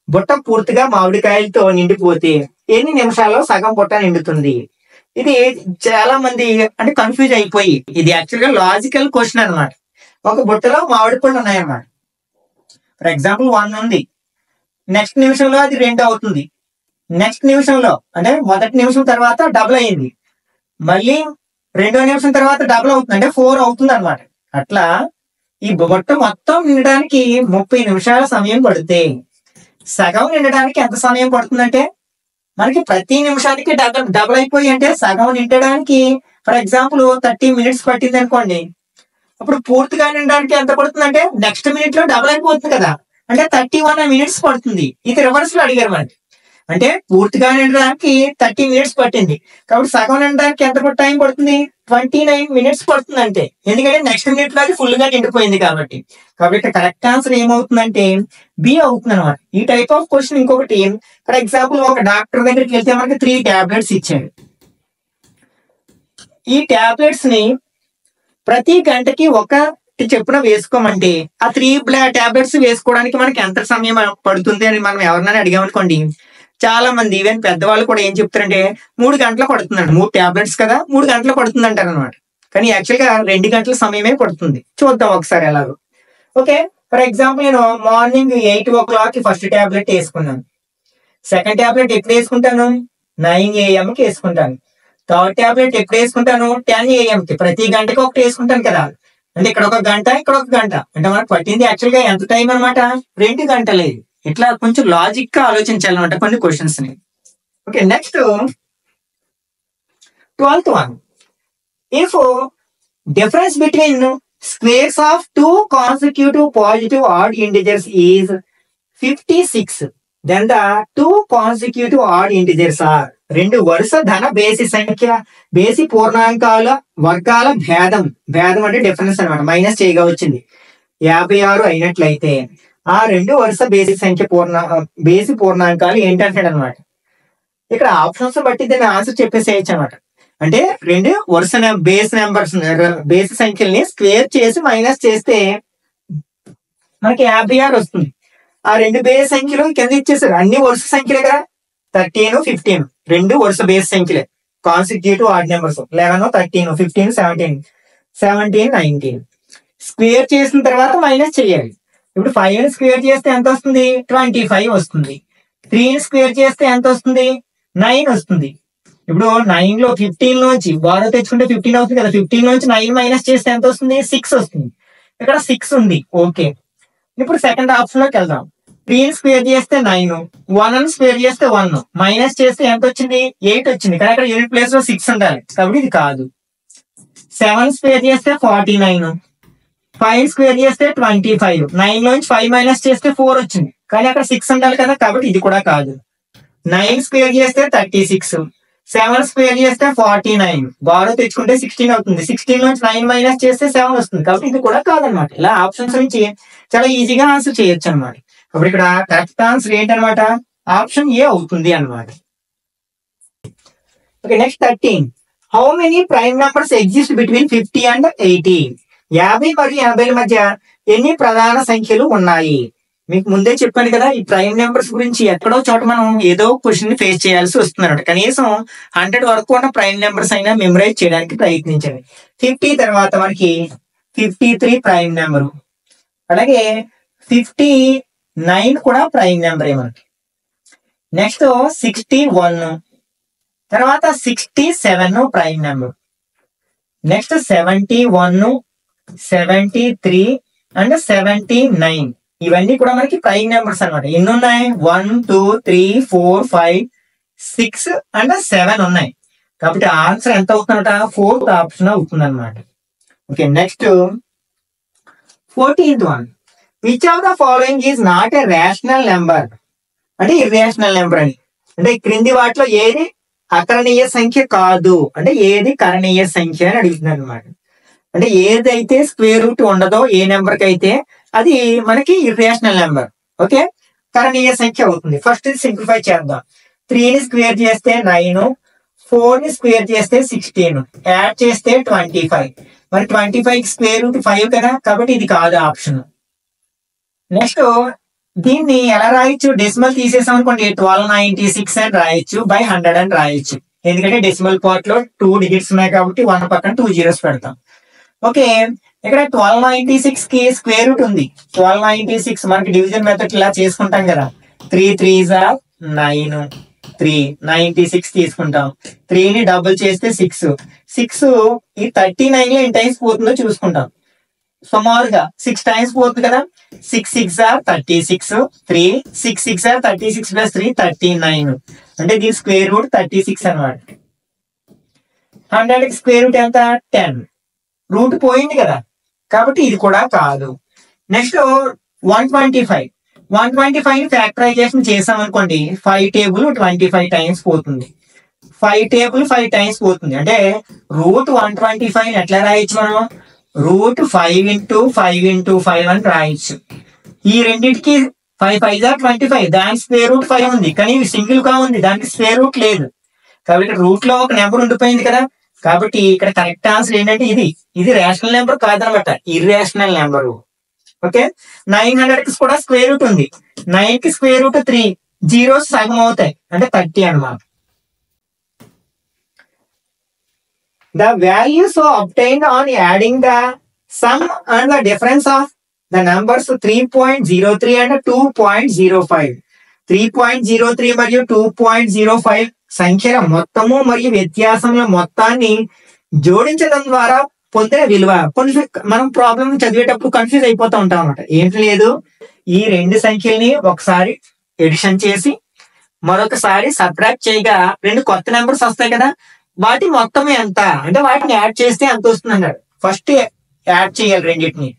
బుట్ట పూర్తిగా మామిడికాయలతో నిండిపోతే ఎన్ని నిమిషాల్లో సగం బుట్ట నిండుతుంది? ఇది చాలా మంది అంటే కన్ఫ్యూజ్ అయిపోయి, ఇది యాక్చువల్ గా లాజికల్ క్వశ్చన్ అనమాట. ఒక బుట్టలో మామిడి పండు ఉన్నాయన్నమాట. ఫర్ ఎగ్జాంపుల్ 1 ఉంది, నెక్స్ట్ నిమిషంలో అది 2 అవుతుంది, నెక్స్ట్ నిమిషంలో అంటే మొదటి నిమిషం తర్వాత డబుల్ అయింది, మళ్ళీ రెండో నిమిషం తర్వాత డబుల్ అవుతుంది, అంటే 4 అవుతుంది అనమాట. అట్లా ఈ బుట్ట మొత్తం నిండడానికి 30 నిమిషాల సమయం పడితే సగం నిండడానికి ఎంత సమయం పడుతుందంటే మనకి ప్రతి నిమిషానికి డబుల్ అయిపోయి అంటే సగం నిండడానికి ఫర్ ఎగ్జాంపుల్ 30 minutes పట్టింది అనుకోండి, అప్పుడు పూర్తిగా నిండడానికి ఎంత పడుతుంది అంటే నెక్స్ట్ మినిట్ లో డబుల్ అయిపోతుంది కదా, అంటే 31 minutes పడుతుంది. ఇది రివర్స్ లో అడిగారు మనకి, అంటే పూర్తిగా నిండడానికి 30 minutes పట్టింది, కాబట్టి సగం నిండడానికి ఎంత టైం పడుతుంది, 29 minutes పడుతుంది అంతే. ఎందుకంటే నెక్స్ట్ మినిట్ లో అది ఫుల్ గా నిండిపోయింది కాబట్టి. కాబట్టి కరెక్ట్ ఆన్సర్ ఏమవుతుందంటే బి అవుతుంది అనమాట. ఈ టైప్ ఆఫ్ క్వశ్చన్ ఇంకొకటి, ఫర్ ఎగ్జాంపుల్ ఒక డాక్టర్ దగ్గరికి వెళ్తే మనకి 3 tablets ఇచ్చాడు. ఈ టాబ్లెట్స్ ని ప్రతి గంటకి ఒకటి చెప్పున వేసుకోమంటే ఆ 3 tablets వేసుకోవడానికి మనకి ఎంత సమయం పడుతుంది అని మనం ఎవరినైనా అడిగామనుకోండి, చాలా మంది ఈవెన్ పెద్దవాళ్ళు కూడా ఏం చెప్తారంటే 3 గంటలు పడుతుందండి, 3 tablets కదా 3 గంటలు పడుతుంది అంటారు అనమాట. కానీ యాక్చువల్ గా 2 గంటల సమయమే పడుతుంది. చూద్దాం ఒకసారి ఎలాగో. ఓకే, ఫర్ ఎగ్జాంపుల్ నేను మార్నింగ్ 8 o'clock ఫస్ట్ టాబ్లెట్ వేసుకున్నాను, సెకండ్ టాబ్లెట్ ఎప్పుడు వేసుకుంటాను 9 AM కి వేసుకుంటాను, థర్డ్ టాబ్లెట్ ఎప్పుడు వేసుకుంటాను 10 AM కి. ప్రతి గంటకి ఒకటి వేసుకుంటాను కదా, అంటే ఇక్కడ ఒక గంట ఇక్కడ ఒక గంట, అంటే మనకు పట్టింది యాక్చువల్ గా ఎంత టైం అనమాట, 2 గంటలే. ఇట్లా కొంచెం లాజిక్ గా ఆలోచించాలన్నమాట కొన్ని క్వశ్చన్స్ ని. Okay, next 12th one. If difference between squares of 2 consecutive positive odd integers is 56, then the 2 consecutive odd integers are 2 వరుస ధన బేసి సంఖ్య బేసి పూర్ణాంకాల వర్గాల భేదం అంటే డిఫరెన్స్ అనమాట, మైనస్ చేయగా వచ్చింది 56 అయినట్లయితే ఆ 2 వరుస బేసి పూర్ణాంకాలు ఏంటంటాడు అనమాట. ఇక్కడ ఆప్షన్స్ బట్టి దీన్ని ఆన్సర్ చెప్పేసేయచ్చు అనమాట. అంటే 2 వరుస బేసి సంఖ్యల్ని స్క్వేర్ చేసి మైనస్ చేస్తే మనకి 56 వస్తుంది. ఆ 2 బేస్ సంఖ్యలు కింద ఇచ్చేసారు, అన్ని వరుస సంఖ్యలే కదా, 13, 15 2 వరుస బేస్ సంఖ్యలే, కాన్సిక్యూటివ్ ఆడ్ నెంబర్స్ 11, 13, 15, 17, 19. స్క్వేర్ చేసిన తర్వాత మైనస్ చేయాలి. ఇప్పుడు 5 స్క్వేర్ చేస్తే ఎంత వస్తుంది, 25 వస్తుంది. 3 స్క్వేర్ చేస్తే ఎంత వస్తుంది, 9 వస్తుంది. ఇప్పుడు 9 లో 15 లోంచి బారో తెచ్చుకుంటే 15 అవుతుంది కదా, 15 లోంచి 9 మైనస్ చేస్తే ఎంత వస్తుంది, 6 వస్తుంది. ఇక్కడ 6 ఉంది. ఓకే, ఇప్పుడు సెకండ్ ఆప్షన్ లోకి వెళ్దాం. 3 స్క్వేర్ చేస్తే 9, 1 స్క్వేర్ చేస్తే 1, మైనస్ చేస్తే ఎంత వచ్చింది, 8 వచ్చింది. కానీ అక్కడ యూనిట్ ప్లేస్ లో 6 ఉండాలి, కాబట్టి ఇది కాదు. 7 స్క్వేర్ చేస్తే 49, 5 స్క్వేర్ చేస్తే 25, 9 లోంచి 5 మైనస్ చేస్తే 4 వచ్చింది, కానీ అక్కడ 6 ఉండాలి కదా, కాబట్టి ఇది కూడా కాదు. 9 స్క్వేర్ చేస్తే 36, 7 స్క్వేర్ చేస్తే 49, బారో తెచ్చుకుంటే 16 అవుతుంది, 16 నుంచి 9 మైనస్ చేస్తే 7 వస్తుంది, కాబట్టి ఇది కూడా కాదనమాట. ఇలా ఆప్షన్స్ నుంచి చాలా ఈజీగా ఆన్సర్ చేయొచ్చు అనమాట. అప్పుడు ఇక్కడ కరెక్ట్ ఆన్సర్ ఏంటనమాట, ఆప్షన్ ఏ అవుతుంది అనమాట. Okay, next 13. How many prime numbers exist between 50 and 80? 50 మరియు 80 మధ్య ఎన్ని ప్రధాన సంఖ్యలు ఉన్నాయి? మీకు ముందే చెప్పాను కదా, ఈ ప్రైమ్ నెంబర్స్ గురించి ఎక్కడో చోట మనం ఏదో క్వశ్చన్ ఫేస్ చేయాల్సి వస్తుంది. కనీసం 100 వరకు ఉన్న ప్రైమ్ నెంబర్స్ అయినా మెమరైజ్ చేయడానికి ప్రయత్నించండి. 50 తర్వాత మనకి 53 ప్రైమ్ నెంబరు, అలాగే 59 కూడా ప్రైమ్ నెంబరే మనకి. నెక్స్ట్ 61, తర్వాత 67 ప్రైమ్ నెంబర్. నెక్స్ట్ 71, 73 అండ్ 79 ఇవన్నీ కూడా మనకి ప్రైమ్ నెంబర్స్ అనమాట. ఎన్ని ఉన్నాయి? 1, 2, 3, 4, 5, 6 అండ్ 7 ఉన్నాయి. కాబట్టి ఆన్సర్ ఎంత అవుతుందట? 4th ఆప్షన్ అవుతుంది అనమాట. Okay, next 14th one. Which of the following is not a rational number? అంటే ఇర్రేషనల్ నెంబర్ అని. అంటే క్రింది వాటిలో ఏది అకరణీయ సంఖ్య కాదు, అంటే ఏది కరణీయ సంఖ్య అని అడుగుతుంది అనమాట. అంటే ఏదైతే స్క్వేర్ రూట్ ఉండదో ఏ నెంబర్ కి అయితే అది మనకి ఇర్రేషనల్ నెంబర్. ఓకే, కరణీయ సంఖ్య అవుతుంది. ఫస్ట్ సింప్లిఫై చేద్దాం. 3ని స్క్వేర్ చేస్తే 9, 4ని స్క్వేర్ చేస్తే 16, యాడ్ చేస్తే 25. మరి 25 స్క్వేర్ రూట్ 5 కదా, కాబట్టి ఇది కాదు ఆప్షన్. నెక్స్ట్ దీన్ని ఎలా రాయొచ్చు? డెసిమల్ తీసేసాం అనుకోండి, 1296 అని రాయొచ్చు, బై 100 అని రాయొచ్చు. ఎందుకంటే డెసిమల్ పార్ట్ లో 2 డిజిట్స్ ఉన్నాయి కాబట్టి 1 పక్కన 2 జీరోస్ పెడతాం. ఓకే, ఇక్కడ 1296 కి స్క్వేర్ రూట్ ఉంది. 1296 మనకి డివిజన్ మెథడ్ ఇలా చేసుకుంటాం కదా. 3 3s are 9, 396 తీసుకుంటాం. 3ని డబుల్ చేస్తే 6, 6 ఈ 39 లో ఎన్ని టైమ్స్ పోతుందో చూసుకుంటాం. సుమారుగా 6 టైమ్స్ పోతుంది కదా. 6 6 are 36, 3 6 6 are 36 ప్లస్ 3 39. అంటే దీని స్క్వేర్ రూట్ 36 అనమాట. 100 కి స్క్వేర్ రూట్ ఎంత? 10. రూట్ పోయింది కదా, కాబట్టి ఇది కూడా కాదు. నెక్స్ట్ 125. 125 ఫ్యాక్టరైజేషన్ చేసాం అనుకోండి, 5 టేబుల్ 25 టైమ్స్ పోతుంది. 5 టేబుల్ 5 టైమ్స్ పోతుంది. అంటే రూట్ 125 ఎట్లా రాయొచ్చు మనం? రూట్ 5 into 5 into 5 అని రాయొచ్చు. ఈ రెండింటికి 5 5s are 25, దాని స్క్వేర్ రూట్ 5 ఉంది, కానీ సింగిల్ గా ఉంది, దానికి స్క్వేర్ రూట్ లేదు. కాబట్టి రూట్ లో ఒక నెంబర్ ఉండిపోయింది కదా. కాబట్టి ఇక్కడ కరెక్ట్ ఆన్సర్ ఏంటంటే ఇది రేషనల్ నెంబర్ కాదనమాట, ఇర్రేషనల్ నెంబర్. ఓకే, 900 కి కూడా స్క్వేర్ రూట్ ఉంది. 9 కి స్క్వేర్ రూట్ 3, జీరోస్ సగం అవుతాయి, అంటే 30 అనమాట. The values obtained on adding the sum and the difference of the numbers 3.03 and 2.05. 3.03 మరియు 2.05 సంఖ్యల మొత్తము మరియు వ్యత్యాసముల మొత్తాన్ని జోడించడం ద్వారా పొందే విలువ. మనం ప్రాబ్లం చదివేటప్పుడు కన్ఫ్యూజ్ అయిపోతూ ఉంటాం అనమాట. ఏంటి లేదు, ఈ రెండు సంఖ్యల్ని ఒకసారి ఎడిషన్ చేసి మరొకసారి సబ్ట్రాక్ట్ చేయగా 2 కొత్త నెంబర్స్ వస్తాయి కదా, వాటి మొత్తం ఎంత అంటే వాటిని యాడ్ చేస్తే ఎంత వస్తుంది అన్నాడు. ఫస్ట్ యాడ్ చేయాలి రెండింటిని.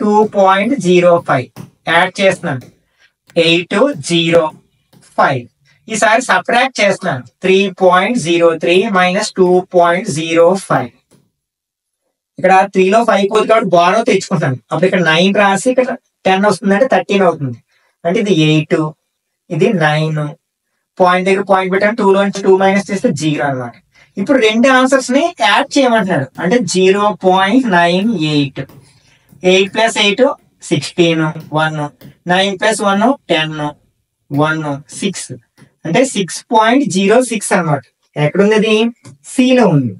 2.05 యాడ్ చేస్తున్నాను, 805. ఈసారి సబ్ట్రాక్ట్ చేస్తున్నాను, 3.03 మైనస్ 2.05. ఇక్కడ 3లో 5 పోతుంది కాబట్టి బారో తెచ్చుకుంటాను. అప్పుడు ఇక్కడ 9 రాసి ఇక్కడ 10 వస్తుంది, అంటే 13 అవుతుంది. అంటే ఇది 8, ఇది 9. పాయింట్ దగ్గర పాయింట్ పెట్టాను, 2లోంచి 2 మైనస్ చేస్తే 0 అనమాట. ఇప్పుడు రెండు ఆన్సర్స్ ని యాడ్ చేయమంటున్నాడు, అంటే 0.98. 8 ప్లస్ 8 16, 1 9 ప్లస్ 1 10, 1 6 అంటే 6.06 అనమాట. ఎక్కడుంది అది? సిలో ఉంది.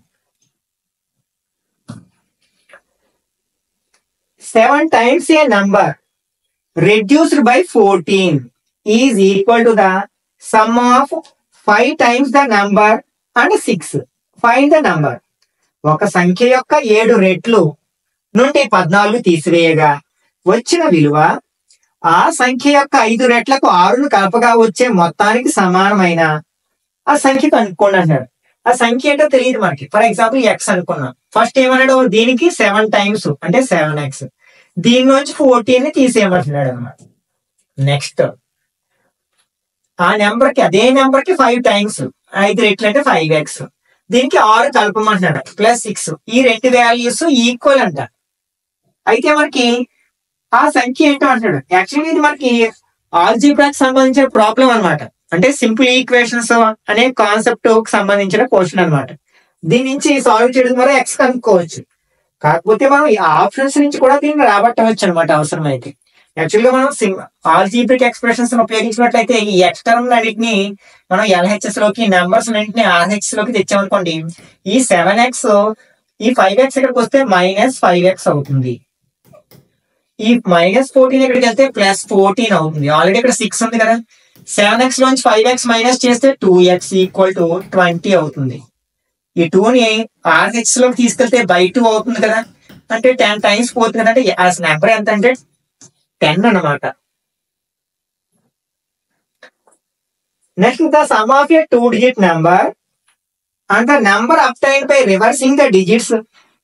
7 times a number reduced by 14 is equal to the sum of 5 times the number and 6. Find the number. ఒక సంఖ్య యొక్క 7 రెట్లు నుండి 14 తీసివేయగా వచ్చిన విలువ ఆ సంఖ్య యొక్క 5 రెట్లకు 6ను కలపగా వచ్చే మొత్తానికి సమానమైన ఆ సంఖ్య కనుక్కోండి అంటాడు. ఆ సంఖ్య ఏంటో తెలియదు మనకి. ఫర్ ఎగ్జాంపుల్ ఎక్స్ అనుకున్నాం. ఫస్ట్ ఏమన్నాడు, దీనికి 7 టైమ్స్ అంటే 7x, దీనిలోంచి 14 ని తీసేయమంటున్నాడు అనమాట. నెక్స్ట్ ఆ నెంబర్ కి అదే నెంబర్ కి 5 టైమ్స్, 5 రెట్లు అంటే 5x, దీనికి 6 కలపమంటున్నాడు ప్లస్ 6. ఈ రెండు వాల్యూస్ ఈక్వల్ అంట. అయితే మనకి ఆ సంఖ్య ఏంటో అంటున్నాడు. యాక్చువల్లీ ఇది మనకి ఆల్జీబ్రాకి సంబంధించిన ప్రాబ్లం అనమాట. అంటే సింపుల్ ఈక్వేషన్స్ అనే కాన్సెప్ట్ సంబంధించిన క్వశ్చన్ అనమాట. దీని నుంచి సాల్వ్ చేయడం ద్వారా ఎక్స్ కనుక్కోవచ్చు. కాకపోతే మనం ఈ ఆప్షన్స్ నుంచి కూడా దీన్ని రాబట్టవచ్చు అనమాట అవసరమైతే. యాక్చువల్ గా మనం ఆల్జీబ్రిక్ ఎక్స్ప్రెషన్స్ ఉపయోగించినట్లయితే ఈ ఎక్స్ టర్మ్ అన్నింటినీ మనం ఎల్హెచ్ఎస్ లోకి, నెంబర్స్ అన్నింటినీ ఆర్హెచ్ఎస్ లోకి తెచ్చామనుకోండి, ఈ 7x ఈ 5x ఇక్కడికి వస్తే -5x అవుతుంది. ఈ -14 ఇక్కడికి వెళ్తే +14 అవుతుంది. ఆల్రెడీ ఇక్కడ 6 ఉంది కదా. 7x లోంచి 5x మైనస్ చేస్తే 2x = 20 అవుతుంది. ఈ 2ని ఆర్హెచ్ లోకి తీసుకెళ్తే /2 అవుతుంది కదా. అంటే 10 టైమ్స్ పోతుంది కదా. అంటే ఆ నెంబర్ ఎంత అంటే 10 అన్నమాట. Next the sum of A 2-digit number and the number obtained by reversing the digits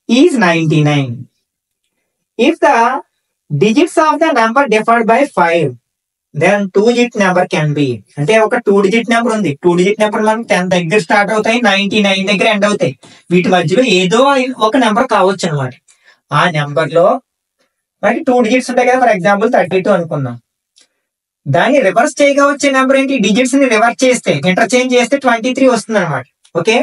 is 99. If the digits of the number differed by 5, then 2-digit number can be. అంటే ఒక 2-digit number ఉంది. 2-digit number మనకి 10 దగ్గర start అవుతాయి, 99 దగ్గర end అవుతాయి. వీటి మధ్యలో ఏదో ఒక నెంబర్ కావచ్చు అనమాట. ఆ నెంబర్ లో మనకి 2 digits ఉంటాయి కదా. ఫర్ ఎగ్జాంపుల్ 32 అనుకుందాం. దాన్ని రివర్స్ చేయగా వచ్చే నెంబర్ ఏంటి, డిజిట్స్ ని రివర్స్ చేస్తే ఇంటర్చేంజ్ చేస్తే 23 వస్తుంది అనమాట. ఓకే,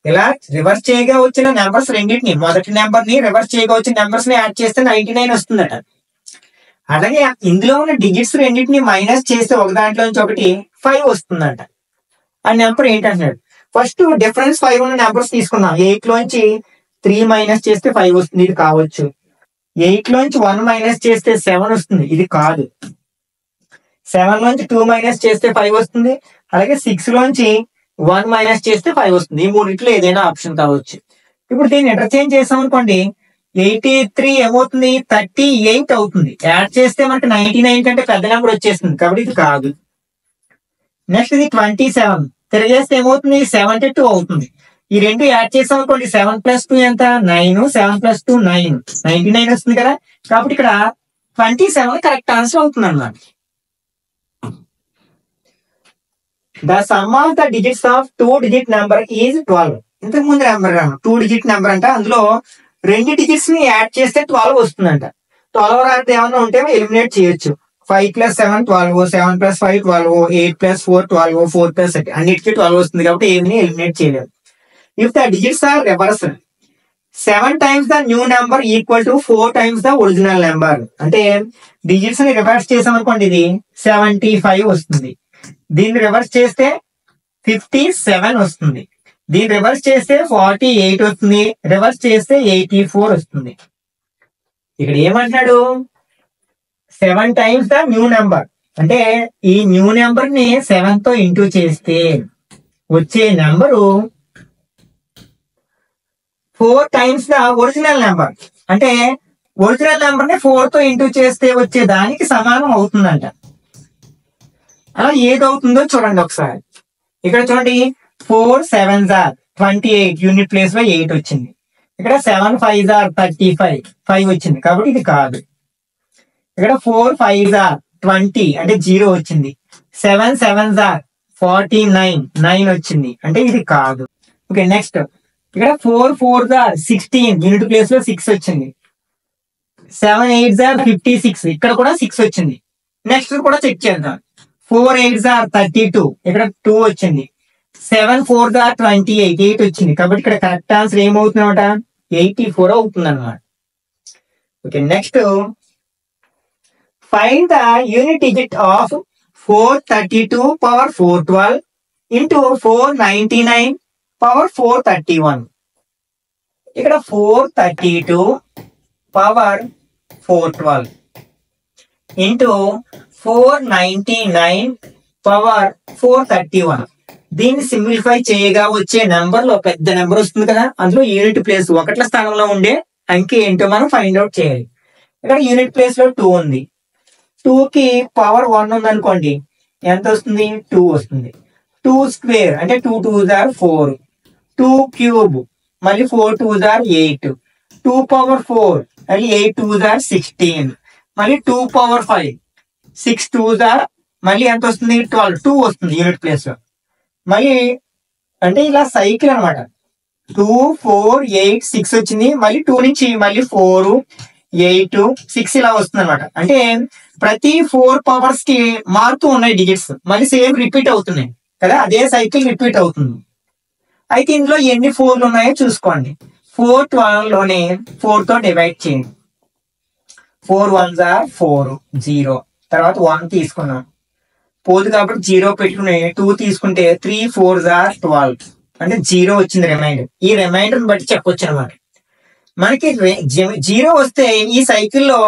ఇలా రివర్స్ చేయగా వచ్చిన నెంబర్స్ రెండింటిని, మొదటి నెంబర్ ని రివర్స్ చేయగా వచ్చిన నెంబర్స్ ని యాడ్ చేస్తే 99 వస్తుందట. అలాగే ఇందులో ఉన్న డిజిట్స్ రెండింటిని మైనస్ చేస్తే ఒక దాంట్లోంచి ఒకటి 5 వస్తుందంట. ఆ నెంబర్ ఏంటంటున్నాడు. ఫస్ట్ డిఫరెన్స్ 5 ఉన్న నెంబర్స్ తీసుకుందాం. 8 లోంచి 3 మైనస్ చేస్తే 5 వస్తుంది, ఇది కావచ్చు. 8 లోంచి 1 మైనస్ చేస్తే 7 వస్తుంది, ఇది కాదు. 7 లోంచి 2 మైనస్ చేస్తే 5 వస్తుంది. అలాగే 6 లోంచి 1 మైనస్ చేస్తే 5 వస్తుంది. ఈ మూడింటిలో ఏదైనా ఆప్షన్ కావచ్చు. ఇప్పుడు దీన్ని ఇంటర్చేంజ్ చేసాం అనుకోండి, 83 ఏమవుతుంది, 38 అవుతుంది. యాడ్ చేస్తే మనకి 99 కంటే పెద్ద నెంబర్ వచ్చేస్తుంది, కాబట్టి ఇది కాదు. నెక్స్ట్ ఇది 27 తిరిగేస్తే ఏమవుతుంది, 72 అవుతుంది. ఈ రెండు యాడ్ చేసాం అనుకోండి, 7 + 2 ఎంత, 9, 7 + 2 9, 99 వస్తుంది కదా. కాబట్టి ఇక్కడ 27 కరెక్ట్ ఆన్సర్ అవుతుంది అన్నమాట. The sum of the digits of 2-digit number is 12. ఇంతకు ముందు నెంబర్ 2-digit నెంబర్ అంట. అందులో 2 digits ని యాడ్ చేస్తే 12 వస్తుందంట. 12 రాదు ఏమన్నా ఉంటే ఎలిమినేట్ చేయొచ్చు. 5 + 7 12, 7 + 5 12, 8 + 4 12, 4 + 8 అన్నిటికీ 12 వస్తుంది. కాబట్టి ఏమీ ఎలిమినేట్ చేయలేదు. If the digits are reversed, 7 times the new number equal to 4 times the original number. అంటే డిజిట్స్ ని రివర్స్ చేసాం అనుకోండి, ఇది 75 వస్తుంది. దీన్ని రివర్స్ చేస్తే 57 వస్తుంది. దీన్ని రివర్స్ చేస్తే 48 వస్తుంది. రివర్స్ చేస్తే 84 వస్తుంది. ఇక్కడ ఏమంటున్నాడు, 7 times ద న్యూ నెంబర్. అంటే ఈ న్యూ నెంబర్ ని 7 తో ఇంటూ చేస్తే వచ్చే number 4 times the original number. అంటే ఒరిజినల్ నెంబర్ ని 4 తో ఇంటూ చేస్తే వచ్చే దానికి సమానం అవుతుందంట. అలా ఏదవుతుందో చూడండి ఒకసారి. ఇక్కడ చూడండి, 4 7s are 28, యూనిట్ ప్లేస్ లో 8 వచ్చింది. ఇక్కడ 7 5s are 35, 5 వచ్చింది, కాబట్టి ఇది కాదు. ఇక్కడ 4 5s are 20 అంటే 0 వచ్చింది. 7 7s are 49, 9 వచ్చింది, అంటే ఇది కాదు. ఓకే, నెక్స్ట్ ఇక్కడ 4 4s are 16, యూనిట్ ప్లేస్ లో 6 వచ్చింది. 7 8s are 56, ఇక్కడ కూడా 6 వచ్చింది. నెక్స్ట్ కూడా చెక్ చేద్దాం. 4 8s are 32, ఇక్కడ 2 వచ్చింది. 7 4s are 28, 8 వచ్చింది, కాబట్టి ఇక్కడ కరెక్ట్ ఆన్సర్ ఏమవుతుంది అనమాట, 84 అవుతుంది అనమాట. Okay, next find the unit digit of 432 power 412 into 499 power 431. ఇక్కడ 432 పవర్ 412 ఇంటూ 499 పవర్ 431. దీన్ని సింప్లిఫై చేయగా వచ్చే నెంబర్ లో పెద్ద నెంబర్ వస్తుంది కదా. అందులో యూనిట్ ప్లేస్ 1ల స్థానంలో ఉండే అంకె ఏంటో మనం ఫైండ్ అవుట్ చేయాలి. ఇక్కడ యూనిట్ ప్లేస్ లో 2 ఉంది. 2 కి పవర్ 1 ఉంది అనుకోండి, ఎంత వస్తుంది, 2 వస్తుంది. 2 స్క్వేర్ అంటే 2 2s are 4, 2 క్యూబ్ మళ్ళీ 4 2s are 8, 2 power 4 మళ్ళీ 8 2s are 16, మళ్ళీ 2 power 5 6 2s are మళ్ళీ ఎంత వస్తుంది 12, 2 వస్తుంది యూనిట్ ప్లేస్ లో. మళ్ళీ అంటే ఇలా సైకిల్ అనమాట. 2 4 8 6 వచ్చింది, మళ్ళీ 2 నుంచి మళ్ళీ 4 8 6 ఇలా వస్తుంది అనమాట. అంటే ప్రతి 4 పవర్స్ కి మారుతూ ఉన్నాయి డిజిట్స్, మళ్ళీ సేమ్ రిపీట్ అవుతున్నాయి కదా, అదే సైకిల్ రిపీట్ అవుతుంది. అయితే ఇందులో ఎన్ని 4లు ఉన్నాయో చూసుకోండి. 4 12 లోనే 4 తో డివైడ్ చేయండి. 4 1s are 4 0, తర్వాత 1 తీసుకున్నాం పోదు కాబట్టి 0 పెట్టుకుని 2 తీసుకుంటే 3 4s are 12, అంటే 0 వచ్చింది రిమైండర్. ఈ రిమైండర్ బట్టి చెప్పొచ్చు అనమాట. మనకి 0 వస్తే ఈ సైకిల్లో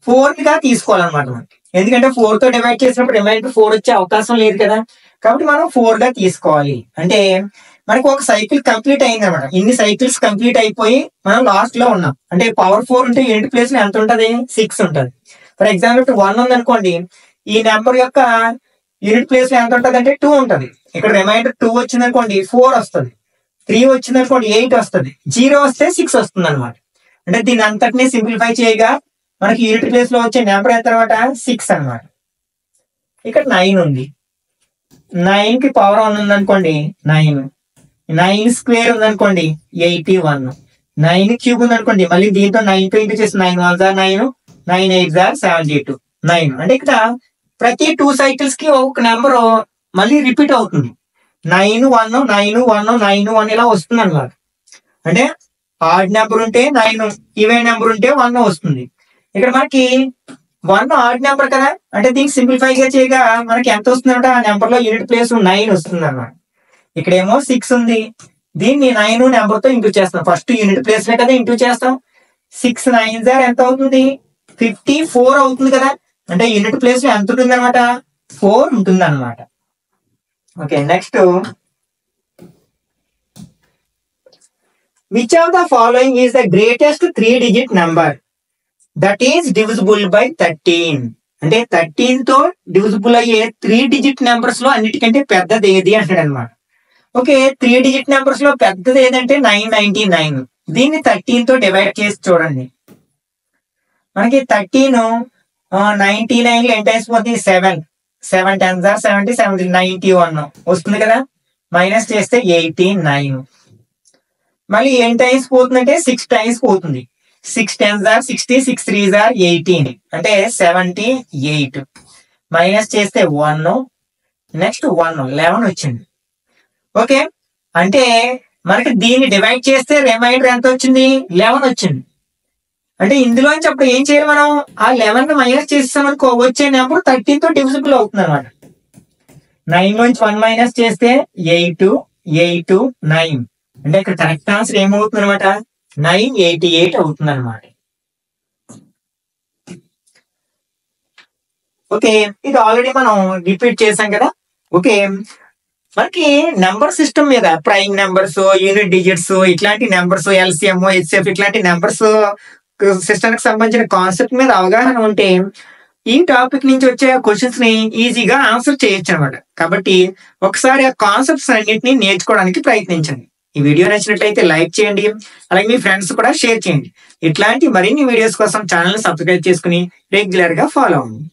4 గా తీసుకోవాలన్నమాట మనకి, ఎందుకంటే 4 తో డివైడ్ చేసినప్పుడు రిమైండర్ 4 వచ్చే అవకాశం లేదు కదా, కాబట్టి మనం 4 గా తీసుకోవాలి. అంటే మనకు ఒక సైకిల్ కంప్లీట్ అయింది అనమాట. ఇన్ని సైకిల్స్ కంప్లీట్ అయిపోయి మనం లాస్ట్ లో ఉన్నాం. అంటే పవర్ 4 ఉంటే యూనిట్ ప్లేస్ లో ఎంత ఉంటది 6 ఉంటది. ఫర్ ఎగ్జాంపుల్ 1 ఉంది అనుకోండి, ఈ నెంబర్ యొక్క యూనిట్ ప్లేస్ లో ఎంత ఉంటది అంటే 2 ఉంటది. ఇక్కడ రిమైండర్ 2 వచ్చింది అనుకోండి 4 వస్తుంది, 3 వచ్చింది అనుకోండి 8 వస్తుంది, 0 వస్తే 6 వస్తుంది అనమాట. అంటే దీని అంతటినీ సింప్లిఫై చేయగా మనకి యూనిట్ ప్లేస్ లో వచ్చే నెంబర్ ఎంత అనమాట 6 అనమాట. ఇక్కడ 9 ఉంది, 9 కి పవర్ 1 ఉంది అనుకోండి 9, 9 స్క్వేర్ ఉంది అనుకోండి 81, 9 క్యూబ్ ఉంది అనుకోండి మళ్ళీ దీంతో 9 తో ఇంటూ చేసి 9 1s are 9, 9 8s are 72, 9. అంటే ఇక్కడ ప్రతి 2 సైకిల్స్ కి ఒక నెంబర్ మళ్ళీ రిపీట్ అవుతుంది. 9 1 9 1 9 1 ఇలా వస్తుంది అనమాట. అంటే ఆడ్ నెంబర్ ఉంటే 9, ఈవెన్ నెంబర్ ఉంటే 1 వస్తుంది. ఇక్కడ మనకి 1 ఆడ్ నెంబర్ కదా, అంటే దీనికి సింప్లిఫై గా చేయగా మనకి ఎంత వస్తుంది అంటే ఆ నెంబర్ లో యూనిట్ ప్లేస్ 9 వస్తుంది అనమాట. ఇక్కడేమో 6 ఉంది, దీన్ని 9 నెంబర్ తో ఇంటూ చేస్తాం. ఫస్ట్ యూనిట్ ప్లేస్ లో కదా ఇంటూ చేస్తాం. 6 9s are ఎంత అవుతుంది 54 అవుతుంది కదా, అంటే యూనిట్ ప్లేస్ లో ఎంత ఉంటుంది అనమాట 4 ఉంటుంది అనమాట. Okay, next which of the following is the greatest 3-digit number that is divisible by 13. అంటే 13 తో డివిజిబుల్ అయ్యే 3-digit నెంబర్స్ లో అన్నిటికంటే పెద్దది ఏది అంటాడు అనమాట. ఓకే, 3-digit నెంబర్స్ లో పెద్దది ఏదంటే 999. దీన్ని 13 తో డివైడ్ చేసి చూడండి. మనకి 13 99 ఎంత అయిపోతుంది 7, 7 10s are 70, 70 91 వస్తుంది కదా, మైనస్ చేస్తే 89. మళ్ళీ ఎన్ టైమ్స్ పోతుందంటే 6 టైమ్స్ పోతుంది. 6 10s are 60, 6 3s are 18, అంటే 78. మైనస్ చేస్తే 1, నెక్స్ట్ 1 11 వచ్చింది. ఓకే, అంటే మనకి దీన్ని డివైడ్ చేస్తే రిమైండర్ ఎంత వచ్చింది 11 వచ్చింది. అంటే ఇందులోంచి అప్పుడు ఏం చేయాలి మనం, ఆ 11 మైనస్ చేసామనుకో వచ్చే నెంబర్ 13 తో డివిజిబుల్ అవుతుంది అనమాట. 9 నుంచి 1 మైనస్ చేస్తే 8 8 9, అంటే ఇక్కడ కరెక్ట్ ఆన్సర్ ఏమవుతుంది అనమాట 988 అవుతుంది అనమాట. ఓకే, ఇది ఆల్రెడీ మనం రిపీట్ చేసాం కదా. ఓకే, మనకి నెంబర్ సిస్టమ్ మీద ప్రైమ్ నెంబర్స్, యూనిట్ డిజిట్స్, ఇట్లాంటి నెంబర్స్, ఎల్సిఎం హెచ్సిఎఫ్ ఇట్లాంటి నెంబర్స్ సిస్టమ్ కి సంబంధించిన కాన్సెప్ట్ మీద అవగాహన ఉంటే ఈ టాపిక్ నుంచి వచ్చే క్వశ్చన్స్ ని ఈజీగా ఆన్సర్ చేయొచ్చు అనమాట. కాబట్టి ఒకసారి ఆ కాన్సెప్ట్స్ అన్నింటినీ నేర్చుకోవడానికి ప్రయత్నించండి. ఈ వీడియో నచ్చినట్లయితే లైక్ చేయండి, అలాగే మీ ఫ్రెండ్స్ కూడా షేర్ చేయండి. ఇట్లాంటి మరిన్ని వీడియోస్ కోసం ఛానల్ సబ్స్క్రైబ్ చేసుకుని రెగ్యులర్ గా ఫాలో అవ్వండి.